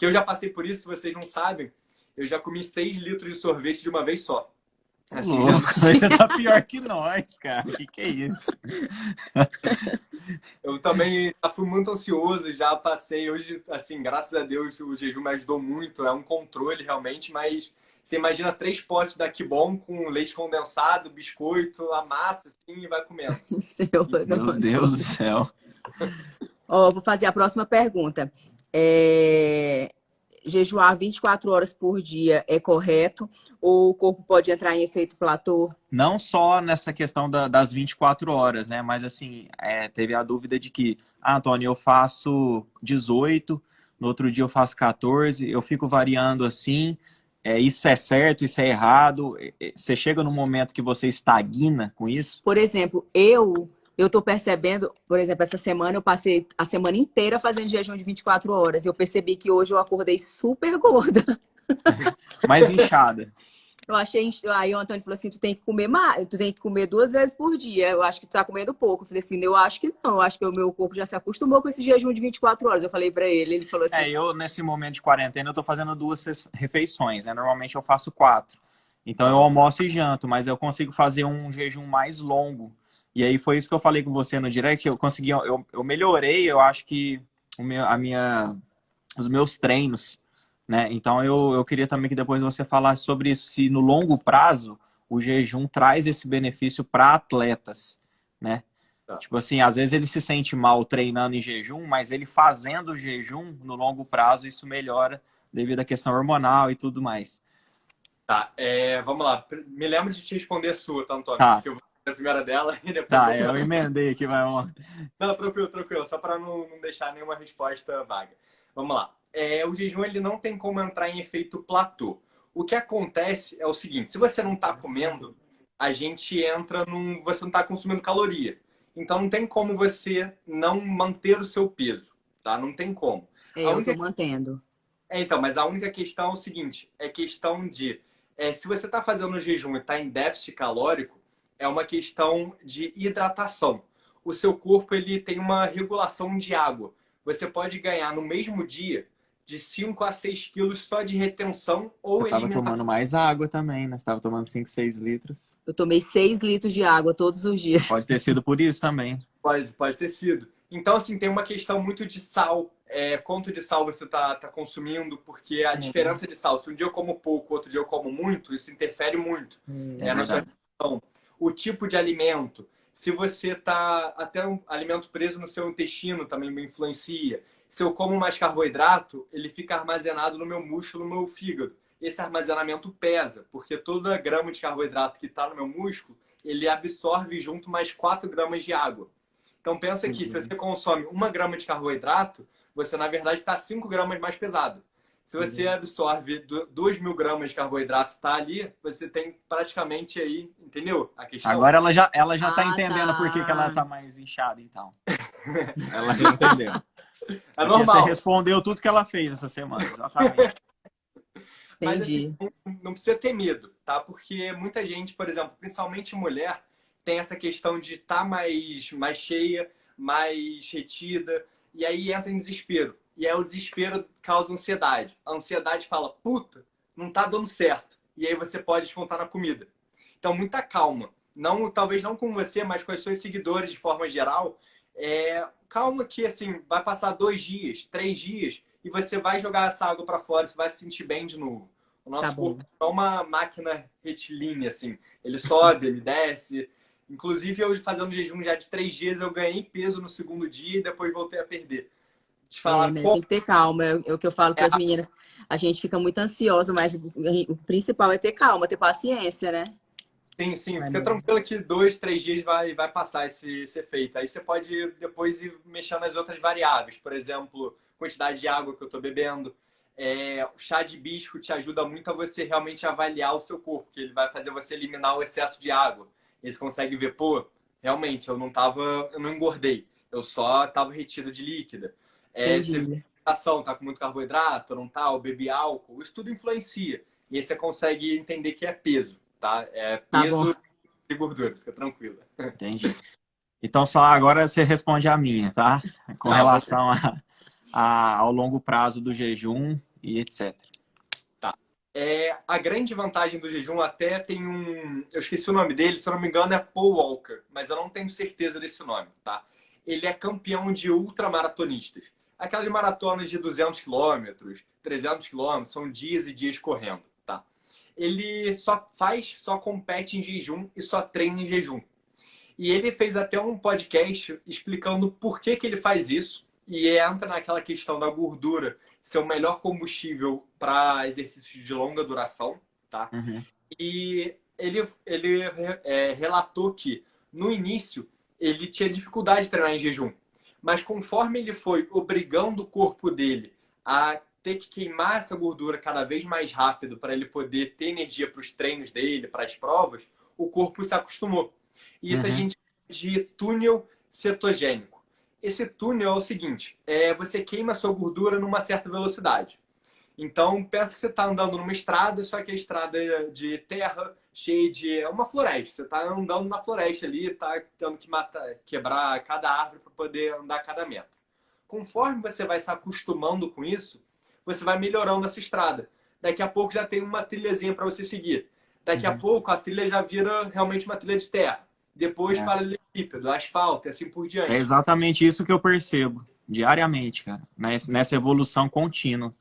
eu já passei por isso, se vocês não sabem, eu já comi 6 litros de sorvete de uma vez só. Assim, Louco, você tá pior que nós, cara. Que é isso? eu também já fui muito ansioso, já passei. Hoje, assim, graças a Deus, o jejum me ajudou muito. É um controle realmente, mas você imagina 3 potes da Kibon com leite condensado, biscoito, a massa, assim, e vai comendo. Meu Deus do céu. Ó, vou fazer a próxima pergunta. Jejuar 24 horas por dia é correto? Ou o corpo pode entrar em efeito platô? Não só nessa questão das 24 horas, né? Mas assim, teve a dúvida de que, Antônio, eu faço 18, no outro dia eu faço 14, eu fico variando assim, isso é certo, isso é errado. Você chega num momento que você estagna com isso? Por exemplo, eu tô percebendo, por exemplo, essa semana eu passei a semana inteira fazendo jejum de 24 horas. Eu percebi que hoje eu acordei super gorda. Mais inchada. Eu achei. Aí o Antônio falou assim: tu tem que comer mais, tu tem que comer 2 vezes por dia. Eu acho que tu tá comendo pouco. Eu falei assim: eu acho que não, eu acho que o meu corpo já se acostumou com esse jejum de 24 horas. Eu falei pra ele, ele falou assim: Eu nesse momento de quarentena eu tô fazendo 2 refeições, né? Normalmente eu faço 4. Então eu almoço e janto, mas eu consigo fazer um jejum mais longo. E aí foi isso que eu falei com você no direct, eu consegui, eu melhorei, eu acho que os meus treinos, né? Então eu queria também que depois você falasse sobre isso, se no longo prazo o jejum traz esse benefício para atletas, né? Tá. Tipo assim, às vezes ele se sente mal treinando em jejum, mas ele fazendo o jejum no longo prazo, isso melhora devido à questão hormonal e tudo mais. Tá, vamos lá. Me lembro de te responder a sua, tá, Antônio? Tá. Porque eu vou fazer a primeira dela e depois Tá, eu emendei aqui, vai uma. Não, tranquilo, tranquilo. Só para não deixar nenhuma resposta vaga. Vamos lá. O jejum ele não tem como entrar em efeito platô. O que acontece é o seguinte: se você não está comendo, a gente entra num. Você não está consumindo caloria. Então não tem como você não manter o seu peso, tá? Não tem como. eu tô mantendo. Então, mas a única questão é o seguinte: é questão de. Se você está fazendo jejum e está em déficit calórico, é uma questão de hidratação. O seu corpo ele tem uma regulação de água. Você pode ganhar no mesmo dia de 5 a 6 quilos só de retenção ou Você estava eliminação. tomando mais água também, né? Você estava tomando 5, 6 litros. Eu tomei 6 litros de água todos os dias. Pode ter sido por isso também. Pode ter sido. Então, assim, tem uma questão muito de sal. Quanto de sal você tá consumindo, porque a diferença de sal, se um dia eu como pouco, outro dia eu como muito, isso interfere muito. Na sua questão. O tipo de alimento. Se você tá até um alimento preso no seu intestino também me influencia. Se eu como mais carboidrato, ele fica armazenado no meu músculo, no meu fígado. Esse armazenamento pesa, porque toda grama de carboidrato que está no meu músculo, ele absorve junto mais 4 gramas de água. Então pensa que se você consome 1 grama de carboidrato, você na verdade está 5 gramas mais pesado. Se você absorve 2.000 gramas de carboidrato, está ali, você tem praticamente aí, entendeu? A questão. Agora ela já tá entendendo por que ela tá mais inchada, então. Ela já entendeu. É normal. Você respondeu tudo que ela fez essa semana, exatamente. Mas assim, não precisa ter medo, tá? Porque muita gente, por exemplo, principalmente mulher, tem essa questão de estar mais cheia, mais retida, e aí entra em desespero. E aí o desespero causa ansiedade. A ansiedade fala, puta, não tá dando certo. E aí você pode descontar na comida. Então, muita calma. Não, talvez não com você, mas com os seus seguidores de forma geral. Calma que, assim, vai passar 2 dias, 3 dias, e você vai jogar essa água para fora, você vai se sentir bem de novo. O nosso corpo é uma máquina retilínea, assim. Ele sobe, ele desce. Inclusive, eu fazendo jejum já de 3 dias, eu ganhei peso no segundo dia e depois voltei a perder. Te falar Tem que ter calma, é o que eu falo para as meninas. A gente fica muito ansiosa, mas o principal é ter calma, ter paciência, né? Sim. Fica tranquila que 2, 3 dias vai passar esse efeito. Aí você pode depois ir mexendo nas outras variáveis. Por exemplo, quantidade de água que eu estou bebendo. O chá de hibisco te ajuda muito a você realmente avaliar o seu corpo, que ele vai fazer você eliminar o excesso de água. E você consegue ver, pô, realmente, eu não engordei. Eu só estava retido de líquida. alimentação tá com muito carboidrato, não tá, ou bebi álcool, isso tudo influencia. E aí você consegue entender que é peso, tá? É Tá bom. peso de gordura, fica tranquila. Entendi. Então, só agora você responde a minha, tá? Com Tá, relação ao longo prazo do jejum e etc. A grande vantagem do jejum até tem eu esqueci o nome dele, se eu não me engano é Paul Walker, mas eu não tenho certeza desse nome, tá? Ele é campeão de ultramaratonistas. Aquelas maratonas de 200 quilômetros, 300 quilômetros, são dias e dias correndo, tá? Ele só compete em jejum e só treina em jejum. E ele fez até um podcast explicando por que que ele faz isso. E entra naquela questão da gordura ser o melhor combustível para exercícios de longa duração, tá? Uhum. E ele relatou que, no início, ele tinha dificuldade de treinar em jejum. Mas conforme ele foi obrigando o corpo dele a ter que queimar essa gordura cada vez mais rápido para ele poder ter energia para os treinos dele, para as provas, o corpo se acostumou. E isso a gente chama de túnel cetogênico. Esse túnel é o seguinte, você queima a sua gordura numa certa velocidade. Então, pensa que você está andando numa estrada, só que a estrada é de terra, cheia de... É uma floresta. Você está andando na floresta ali, está tendo que quebrar cada árvore para poder andar cada metro. Conforme você vai se acostumando com isso, você vai melhorando essa estrada. Daqui a pouco já tem uma trilhazinha para você seguir. Daqui a pouco a trilha já vira realmente uma trilha de terra. Depois paralelepípedo, asfalto e assim por diante. É exatamente isso que eu percebo diariamente, cara, nessa evolução contínua.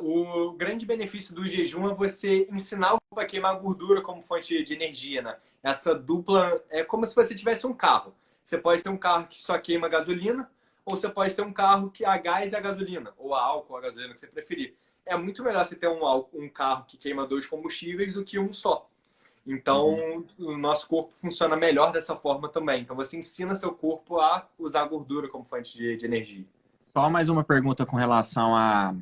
O grande benefício do jejum é você ensinar o corpo a queimar gordura como fonte de energia, né? Essa dupla é como se você tivesse um carro. Você pode ter um carro que só queima gasolina, ou você pode ter um carro que a gás e a gasolina, ou a álcool, a gasolina, que você preferir. É muito melhor você ter um carro que queima dois combustíveis do que um só. Então, o nosso corpo funciona melhor dessa forma também. Então, você ensina seu corpo a usar a gordura como fonte de energia. Só mais uma pergunta com relação à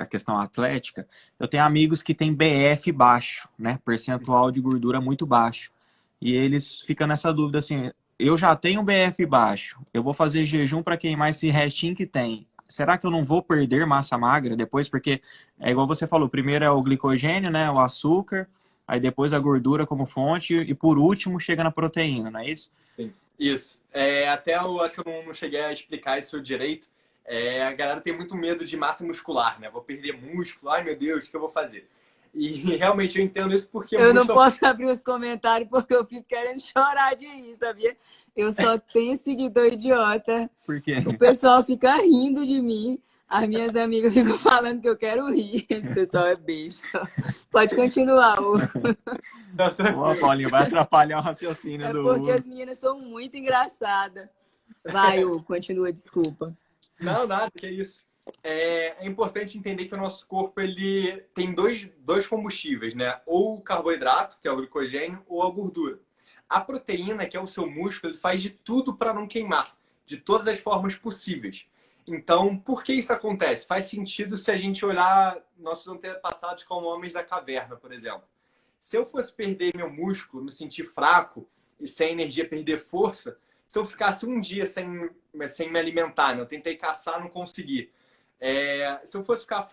questão atlética. Eu tenho amigos que têm BF baixo, né? Percentual de gordura muito baixo. E eles ficam nessa dúvida assim, eu já tenho BF baixo, eu vou fazer jejum para queimar esse restinho que tem. Será que eu não vou perder massa magra depois? Porque é igual você falou, primeiro é o glicogênio, né? O açúcar, aí depois a gordura como fonte e por último chega na proteína, não é isso? Sim, isso. Até eu acho que eu não cheguei a explicar isso direito. A galera tem muito medo de massa muscular, né? Vou perder músculo, ai meu Deus, o que eu vou fazer? E realmente eu entendo isso porque... Eu não posso abrir os comentários porque eu fico querendo chorar de rir, sabia? Eu só tenho seguidor idiota. Por quê? O pessoal fica rindo de mim. As minhas amigas ficam falando que eu quero rir. Esse pessoal é besta. Pode continuar, Hugo. Ô, Paulinho, vai atrapalhar o raciocínio do porque Hugo. as meninas são muito engraçadas. Vai, Hugo, continua, desculpa. Não, nada, que é isso. É importante entender que o nosso corpo ele tem dois combustíveis, né? Ou o carboidrato, que é o glicogênio, ou a gordura. A proteína, que é o seu músculo, ele faz de tudo para não queimar, de todas as formas possíveis. Então, por que isso acontece? Faz sentido se a gente olhar nossos antepassados como homens da caverna, por exemplo. Se eu fosse perder meu músculo, me sentir fraco e sem energia perder força, se eu ficasse um dia sem me alimentar, né? Eu tentei caçar, não consegui. Se eu fosse ficar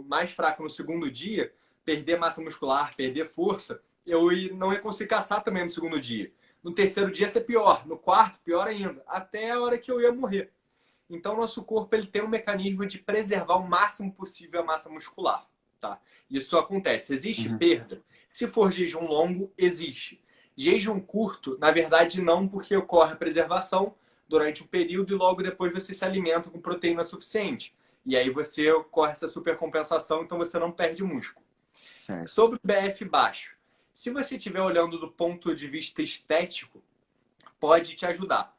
mais fraco no segundo dia, perder massa muscular, perder força, eu não ia conseguir caçar também no segundo dia. No terceiro dia ia ser pior, no quarto pior ainda, até a hora que eu ia morrer. Então, nosso corpo ele tem um mecanismo de preservar o máximo possível a massa muscular. Tá? Isso acontece. Existe perda? Se for jejum longo, existe. Jejum curto, na verdade, não, porque ocorre a preservação durante um período e logo depois você se alimenta com proteína suficiente. E aí você ocorre essa supercompensação, então você não perde músculo. Certo. Sobre o BF baixo, se você estiver olhando do ponto de vista estético, pode te ajudar.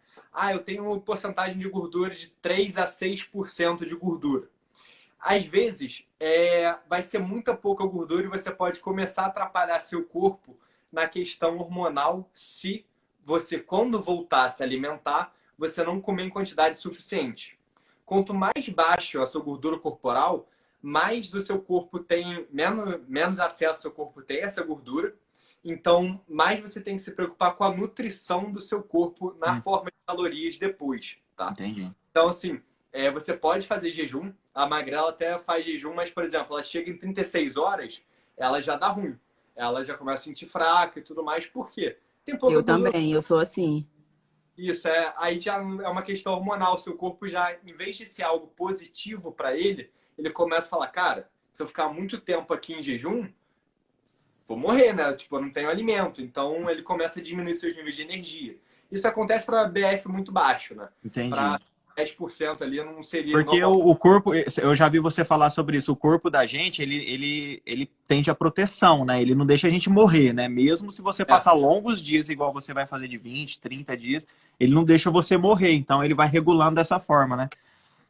Eu tenho uma porcentagem de gordura de 3 a 6% de gordura. Às vezes, vai ser muita pouca gordura e você pode começar a atrapalhar seu corpo na questão hormonal se você, quando voltar a se alimentar, você não comer em quantidade suficiente. Quanto mais baixa a sua gordura corporal, mais o seu corpo tem, menos acesso ao seu corpo tem a essa gordura. Então, mais você tem que se preocupar com a nutrição do seu corpo na forma de calorias depois, tá? Entendi. Então, assim, você pode fazer jejum. A magrela até faz jejum, mas, por exemplo, ela chega em 36 horas, ela já dá ruim. Ela já começa a sentir fraca e tudo mais. Por quê? Tem pouca Eu gordura. também, eu sou assim. Isso, aí já é uma questão hormonal. Seu corpo já, em vez de ser algo positivo para ele começa a falar, cara, se eu ficar muito tempo aqui em jejum, vou morrer, né? Tipo, eu não tenho alimento. Então, ele começa a diminuir seus níveis de energia. Isso acontece para BF muito baixo, né? Entendi. 10% ali não seria Porque normal. o corpo, eu já vi você falar sobre isso, o corpo da gente, ele tende à proteção, né? Ele não deixa a gente morrer, né? Mesmo se você passar longos dias, igual você vai fazer de 20, 30 dias, ele não deixa você morrer. Então, ele vai regulando dessa forma, né?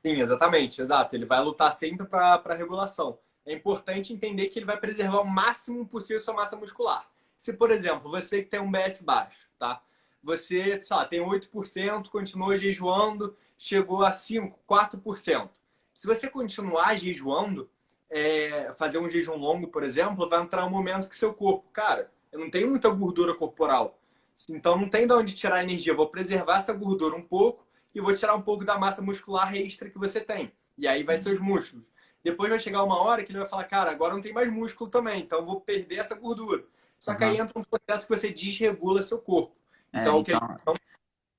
Sim, exatamente, exato. Ele vai lutar sempre para regulação. É importante entender que ele vai preservar o máximo possível sua massa muscular. Se, por exemplo, você que tem um BF baixo, tá? Você, sei lá, tem 8%, continuou jejuando, chegou a 5, 4%. Se você continuar jejuando, fazer um jejum longo, por exemplo, vai entrar um momento que seu corpo, cara, eu não tenho muita gordura corporal, então não tem de onde tirar energia. Eu vou preservar essa gordura um pouco e vou tirar um pouco da massa muscular extra que você tem. E aí vai ser os músculos. Depois vai chegar uma hora que ele vai falar, cara, agora não tem mais músculo também, então eu vou perder essa gordura. Só que aí entra um processo que você desregula seu corpo. Então,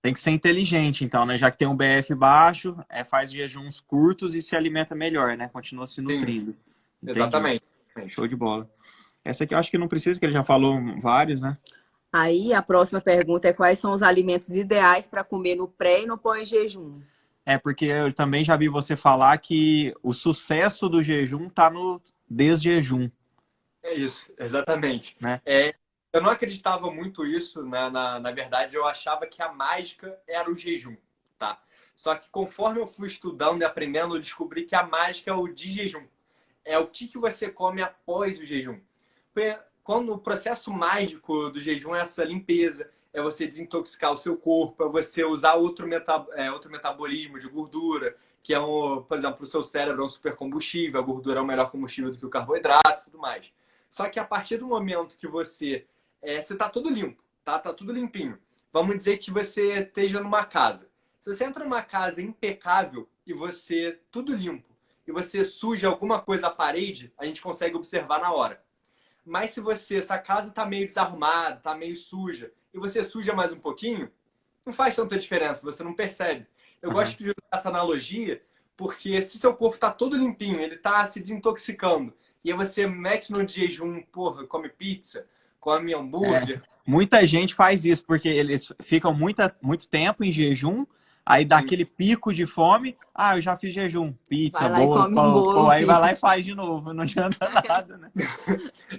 tem que ser inteligente, então, né? Já que tem um BF baixo, faz jejuns curtos e se alimenta melhor, né? Continua se nutrindo. Exatamente. Show de bola. Essa aqui eu acho que não precisa, que ele já falou vários, né? Aí a próxima pergunta é quais são os alimentos ideais para comer no pré e no pós-jejum? Porque eu também já vi você falar que o sucesso do jejum está no desjejum. É isso, exatamente. Né? Eu não acreditava muito isso, né? Na verdade, eu achava que a mágica era o jejum, tá? Só que conforme eu fui estudando e aprendendo, eu descobri que a mágica é o de jejum. É o que você come após o jejum. Quando o processo mágico do jejum é essa limpeza, é você desintoxicar o seu corpo, é você usar outro metabolismo de gordura, que é, por exemplo, o seu cérebro é um supercombustível, a gordura é um melhor combustível do que o carboidrato e tudo mais. Só que a partir do momento que você tá tudo limpo, tá? Tá tudo limpinho. Vamos dizer que você esteja numa casa. Se você entra numa casa impecável e você tudo limpo, e você suja alguma coisa à parede, a gente consegue observar na hora. Mas se essa casa tá meio desarrumada, tá meio suja, e você suja mais um pouquinho, não faz tanta diferença, você não percebe. Eu gosto de usar essa analogia, porque se seu corpo tá todo limpinho, ele tá se desintoxicando, e aí você mete no jejum, porra, come pizza, come hambúrguer. Muita gente faz isso, porque eles ficam muito tempo em jejum, aí dá aquele pico de fome, eu já fiz jejum, pizza, bolo, pão, aí vai lá e faz de novo, não adianta nada, né?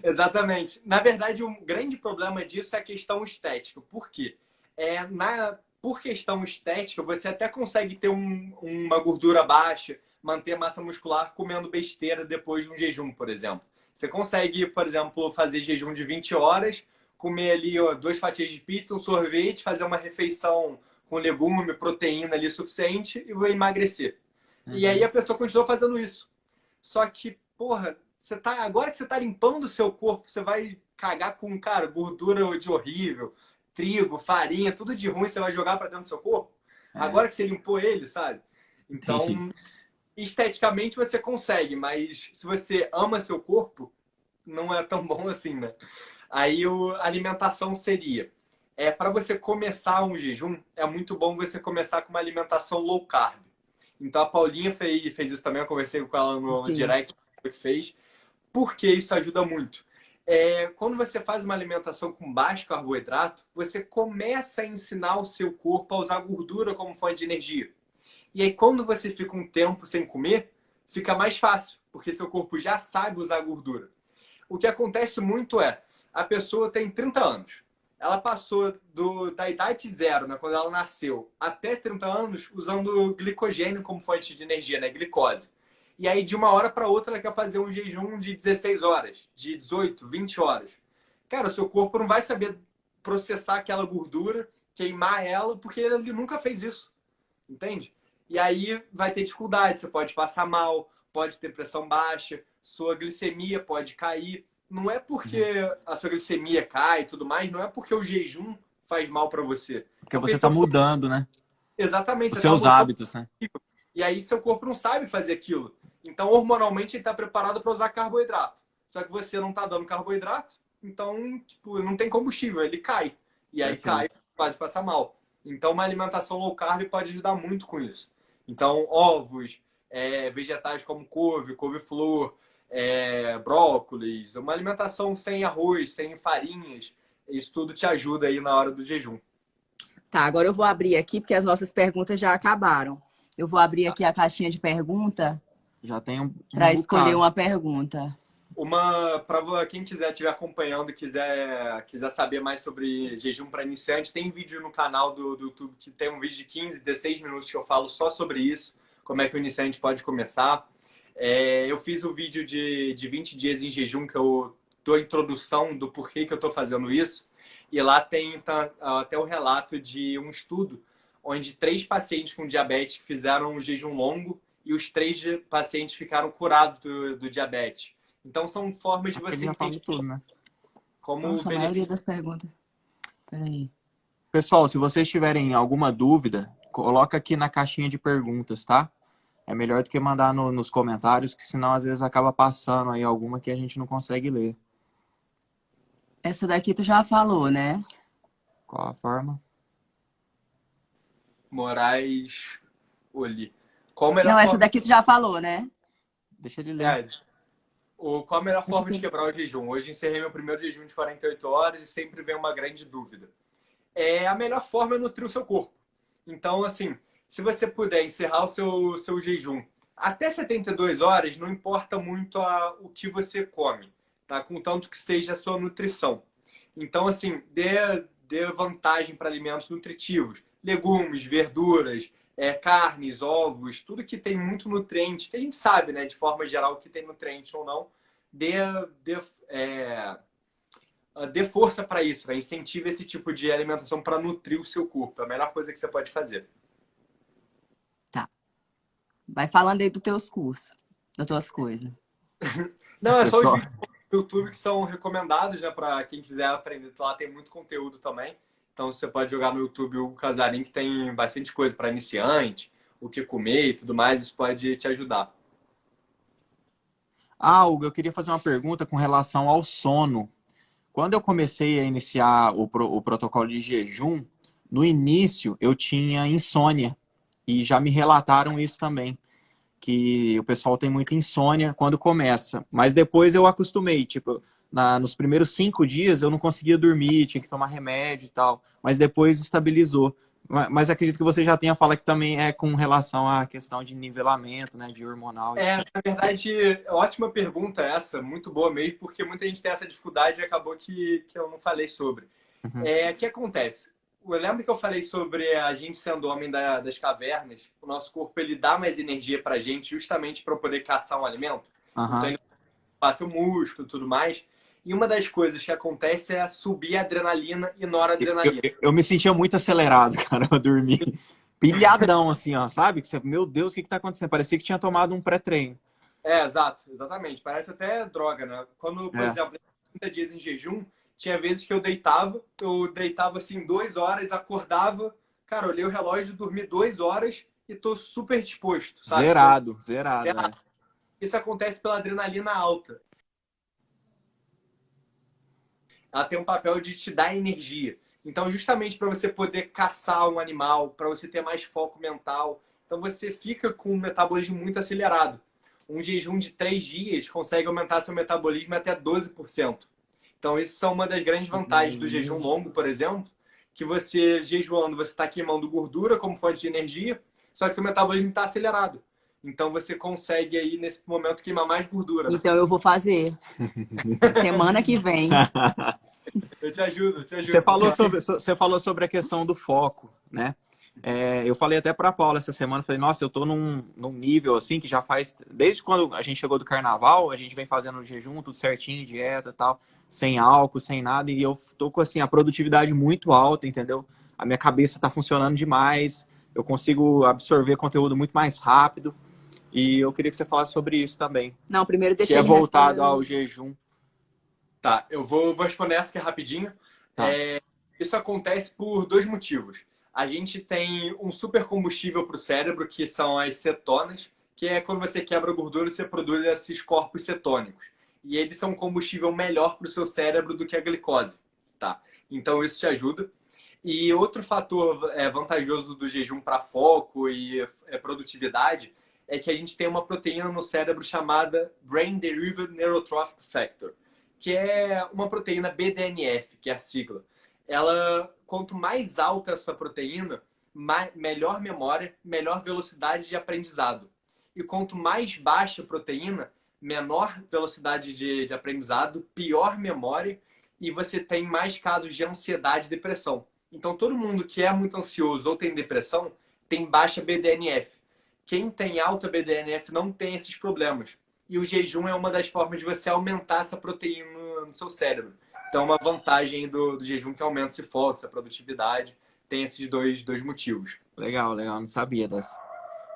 Exatamente. Na verdade, um grande problema disso é a questão estética. Por quê? Por questão estética, você até consegue ter uma gordura baixa, manter massa muscular comendo besteira depois de um jejum, por exemplo. Você consegue, por exemplo, fazer jejum de 20 horas, comer ali 2 fatias de pizza, um sorvete, fazer uma refeição com legume, proteína ali suficiente e vai emagrecer. E aí a pessoa continua fazendo isso. Só que, porra, agora que você tá limpando o seu corpo, você vai cagar com, cara, gordura de horrível, trigo, farinha, tudo de ruim, você vai jogar para dentro do seu corpo? Agora que você limpou ele, sabe? Então, esteticamente você consegue, mas se você ama seu corpo, não é tão bom assim, né? Aí a alimentação seria... para você começar um jejum, é muito bom você começar com uma alimentação low carb. Então a Paulinha fez isso também, eu conversei com ela no direct que fez, porque isso ajuda muito. Quando você faz uma alimentação com baixo carboidrato, você começa a ensinar o seu corpo a usar gordura como fonte de energia. E aí quando você fica um tempo sem comer, fica mais fácil, porque seu corpo já sabe usar gordura. O que acontece muito a pessoa tem 30 anos. Ela passou da idade zero, né, quando ela nasceu, até 30 anos usando glicogênio como fonte de energia, né, glicose. E aí, de uma hora para outra, ela quer fazer um jejum de 16 horas, de 18, 20 horas. Cara, o seu corpo não vai saber processar aquela gordura, queimar ela, porque ele nunca fez isso. Entende? E aí vai ter dificuldade, você pode passar mal, pode ter pressão baixa, sua glicemia pode cair. Não é porque a sua glicemia cai e tudo mais, não é porque o jejum faz mal para você. Porque você está mudando, né? Exatamente. Os seus hábitos, né? E aí seu corpo não sabe fazer aquilo. Então, hormonalmente, ele está preparado para usar carboidrato. Só que você não está dando carboidrato, então, tipo, não tem combustível, ele cai. E aí cai, Perfeito. pode passar mal. Então, uma alimentação low carb pode ajudar muito com isso. Então, ovos, vegetais como couve, couve-flor, brócolis, uma alimentação sem arroz, sem farinhas, isso tudo te ajuda aí na hora do jejum. Tá, agora eu vou abrir aqui, porque as nossas perguntas já acabaram. Eu vou abrir aqui a caixinha de pergunta Já tem um para escolher bocado. uma pergunta. Para quem quiser estiver acompanhando e quiser saber mais sobre jejum para iniciante, tem vídeo no canal do YouTube que tem um vídeo de 15, 16 minutos que eu falo só sobre isso, como é que o iniciante pode começar. Eu fiz o vídeo de 20 dias em jejum, que eu dou a introdução do porquê que eu estou fazendo isso. E lá tem até o relato de um estudo onde 3 pacientes com diabetes fizeram um jejum longo e os 3 pacientes ficaram curados do diabetes. Então, são formas de Ele você já falou entender tudo, né? como Nossa, o a maioria benefício. das perguntas. Peraí. Pessoal, se vocês tiverem alguma dúvida, coloca aqui na caixinha de perguntas, tá? É melhor do que mandar nos comentários, que senão às vezes acaba passando aí alguma que a gente não consegue ler. Essa daqui tu já falou, né? Qual a forma? Moraes Oli. Qual a Não, melhor essa forma, daqui tu já falou, né? Deixa ele ler. qual a melhor Essa forma de aqui. quebrar o jejum? Hoje encerrei meu primeiro jejum de 48 horas e sempre vem uma grande dúvida. A melhor forma é nutrir o seu corpo. Então, assim, se você puder encerrar o seu jejum até 72 horas, não importa muito o que você come, tá? Contanto que seja a sua nutrição. Então, assim, dê vantagem para alimentos nutritivos. Legumes, verduras, carnes, ovos, tudo que tem muito nutriente, que a gente sabe, né, de forma geral, que tem nutriente ou não, dê, dê, é, dê força para isso, né? Incentive esse tipo de alimentação para nutrir o seu corpo. É a melhor coisa que você pode fazer. Tá. Vai falando aí dos teus cursos, das tuas coisas. Não, é só os Pessoal, vídeos do YouTube que são recomendados, né? Para quem quiser aprender. Lá tem muito conteúdo também. Então você pode jogar no YouTube o Casarim, que tem bastante coisa para iniciante, o que comer e tudo mais. Isso pode te ajudar. Hugo, eu queria fazer uma pergunta com relação ao sono. Quando eu comecei a iniciar o protocolo de jejum, no início eu tinha insônia. E já me relataram isso também, que o pessoal tem muita insônia quando começa. Mas depois eu acostumei, tipo, nos primeiros 5 dias eu não conseguia dormir, tinha que tomar remédio e tal. Mas depois estabilizou. Mas acredito que você já tenha falado que também é com relação à questão de nivelamento, né, de hormonal. Na verdade, ótima pergunta essa, muito boa mesmo, porque muita gente tem essa dificuldade e acabou que eu não falei sobre. Uhum. O que acontece? Eu lembro que eu falei sobre a gente sendo homem das cavernas, o nosso corpo ele dá mais energia pra gente justamente para poder caçar um alimento. Então Uhum. ele passa o músculo e tudo mais. E uma das coisas que acontece é subir a adrenalina e noradrenalina. Eu me sentia muito acelerado, cara, eu dormi pilhadão, assim, ó, sabe? Meu Deus, o que que tá acontecendo? Parecia que tinha tomado um pré-treino. Exato, exatamente. Parece até droga, né? Quando, por É. exemplo, 30 dias em jejum, tinha vezes que eu deitava assim 2 horas, acordava, cara, olhei o relógio, dormi 2 horas e tô super disposto, sabe? Zerado, zerado, é. Isso acontece pela adrenalina alta. Ela tem um papel de te dar energia. Então, justamente para você poder caçar um animal, para você ter mais foco mental, então você fica com um metabolismo muito acelerado. Um jejum de 3 dias consegue aumentar seu metabolismo até 12%. Então, isso são uma das grandes vantagens do jejum longo, por exemplo, que você, jejuando, você está queimando gordura como fonte de energia, só que seu metabolismo está acelerado. Então, você consegue aí, nesse momento, queimar mais gordura. Então eu vou fazer. Semana que vem. Eu te ajudo, eu te ajudo. Você falou sobre a questão do foco, né? Eu falei até para a Paula essa semana, falei, nossa, eu tô num nível assim que já faz, desde quando a gente chegou do carnaval, a gente vem fazendo jejum, tudo certinho, dieta e tal, sem álcool, sem nada, e eu tô com assim, a produtividade muito alta, entendeu? A minha cabeça tá funcionando demais, eu consigo absorver conteúdo muito mais rápido, e eu queria que você falasse sobre isso também. Não, primeiro deixa Se é ele voltado responder. ao jejum. Tá, eu vou responder essa aqui rapidinho. Tá. Isso acontece por 2 motivos. A gente tem um super combustível para o cérebro, que são as cetonas, que é quando você quebra gordura, você produz esses corpos cetônicos. E eles são um combustível melhor para o seu cérebro do que a glicose, tá? Então isso te ajuda. E outro fator vantajoso do jejum para foco e produtividade é que a gente tem uma proteína no cérebro chamada Brain Derived Neurotrophic Factor, que é uma proteína BDNF, que é a sigla. Ela, quanto mais alta essa proteína, melhor memória, melhor velocidade de aprendizado. E quanto mais baixa a proteína, menor velocidade de aprendizado, pior memória, e você tem mais casos de ansiedade e depressão. Então, todo mundo que é muito ansioso ou tem depressão tem baixa BDNF. Quem tem alta BDNF não tem esses problemas. E o jejum é uma das formas de você aumentar essa proteína no seu cérebro. Então, uma vantagem do jejum que aumenta esse foco, essa produtividade. Tem esses dois motivos. Legal, legal. Não sabia dessa.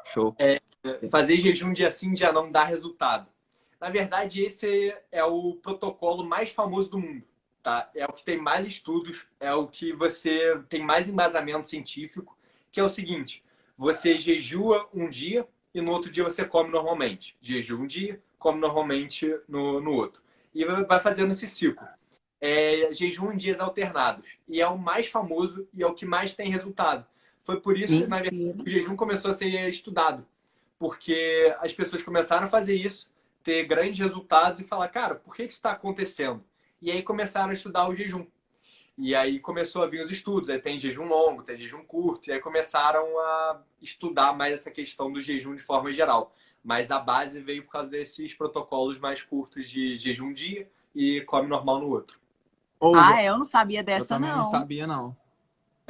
Show. Fazer jejum dia sim, dia não dá resultado. Na verdade, esse é o protocolo mais famoso do mundo. Tá? É o que tem mais estudos, é o que você tem mais embasamento científico, que é o seguinte: você jejua um dia e no outro dia você come normalmente. Jejua um dia, come normalmente no outro. E vai fazendo esse ciclo. Jejum em dias alternados. E é o mais famoso e é o que mais tem resultado. Foi por isso que, na verdade, o jejum começou a ser estudado. Porque as pessoas começaram a fazer isso, ter grandes resultados e falar, cara, por que isso está acontecendo? E aí começaram a estudar o jejum. E aí começou a vir os estudos. Aí tem jejum longo, tem jejum curto. E aí começaram a estudar mais essa questão do jejum de forma geral. Mas a base veio por causa desses protocolos mais curtos de jejum um dia e come normal no outro. Eu não sabia dessa, eu também não sabia, não.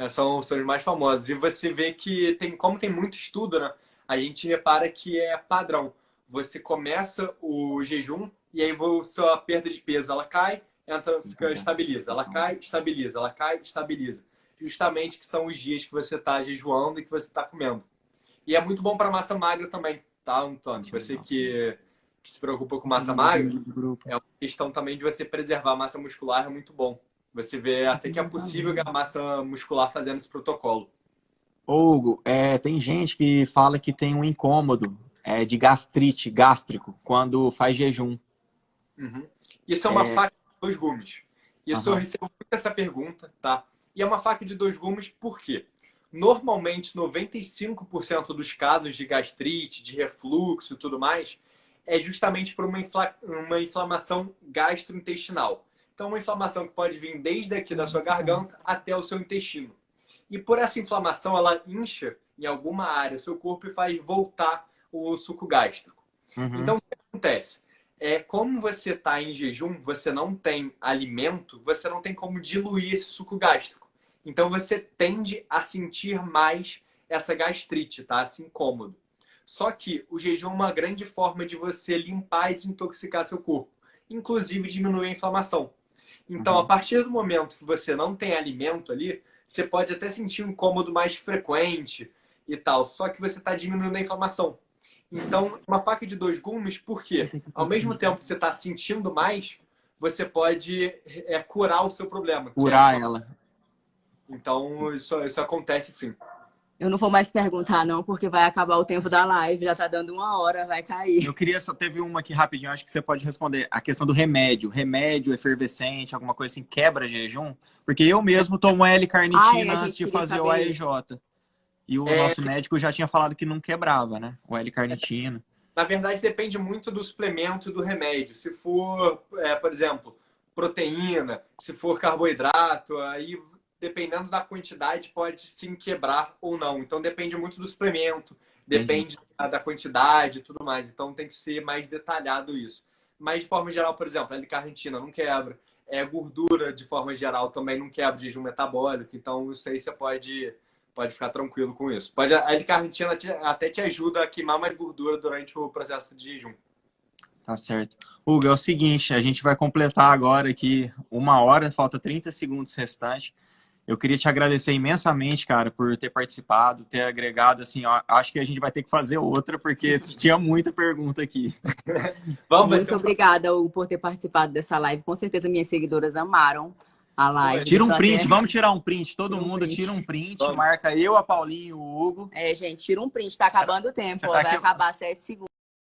São os mais famosos. E você vê que, como tem muito estudo, né? A gente repara que é padrão. Você começa o jejum e aí sua perda de peso ela cai, estabiliza. Ela cai, estabiliza. Ela cai, estabiliza. Justamente que são os dias que você está jejuando e que você está comendo. E é muito bom para massa magra também, tá, Antônio? Você que se preocupa com massa magra, é uma questão também de você preservar a massa muscular, é muito bom. Você vê até que é possível a massa muscular fazendo esse protocolo. Hugo, tem gente que fala que tem um incômodo de gastrite, gástrico, quando faz jejum. Uhum. Isso é uma faca de 2 gumes. Isso eu recebo muito essa pergunta, tá? E é uma faca de 2 gumes por quê? Normalmente, 95% dos casos de gastrite, de refluxo e tudo mais, é justamente por uma inflamação gastrointestinal. Então, uma inflamação que pode vir desde aqui da sua garganta até o seu intestino. E por essa inflamação, ela incha em alguma área do seu corpo e faz voltar o suco gástrico. Então, o que acontece? Como você está em jejum, você não tem alimento, você não tem como diluir esse suco gástrico. Então, você tende a sentir mais essa gastrite, tá? Esse incômodo. Só que o jejum é uma grande forma de você limpar e desintoxicar seu corpo. Inclusive, diminuir a inflamação. Então, a partir do momento que você não tem alimento ali, você pode até sentir um incômodo mais frequente e tal, só que você está diminuindo a inflamação. Então, uma faca de 2 gumes, por quê? Ao mesmo tempo que você está sentindo mais, você pode curar o seu problema. Curar ela. Então, isso acontece sim. Eu não vou mais perguntar, não, porque vai acabar o tempo da live, já tá dando 1 hora, vai cair. Eu queria só, teve uma aqui rapidinho, acho que você pode responder. A questão do remédio. Remédio efervescente, alguma coisa assim, quebra jejum? Porque eu mesmo tomo L-carnitina antes de fazer o AEJ. E o nosso médico já tinha falado que não quebrava, né? O L-carnitina. Na verdade, depende muito do suplemento e do remédio. Se for, por exemplo, proteína, se for carboidrato, aí dependendo da quantidade, pode sim quebrar ou não. Então, depende muito do suplemento, depende da quantidade e tudo mais. Então, tem que ser mais detalhado isso. Mas, de forma geral, por exemplo, a L-carnitina não quebra. Gordura, de forma geral, também não quebra, jejum metabólico. Então, isso aí você pode ficar tranquilo com isso. A L-carnitina até te ajuda a queimar mais gordura durante o processo de jejum. Tá certo. Hugo, é o seguinte, a gente vai completar agora aqui 1 hora, falta 30 segundos restante. Eu queria te agradecer imensamente, cara, por ter participado, ter agregado, assim, ó, acho que a gente vai ter que fazer outra, porque tinha muita pergunta aqui. Muito obrigada, Hugo, por ter participado dessa live. Com certeza minhas seguidoras amaram a live. Tira um Deixa eu print, até- vamos tirar um print. Todo Tira um mundo print. tira um print, Vamos. marca eu, a Paulinha e o Hugo. É, gente, tira um print, tá acabando o tempo, você ó, tá vai aqui- acabar 7 segundos.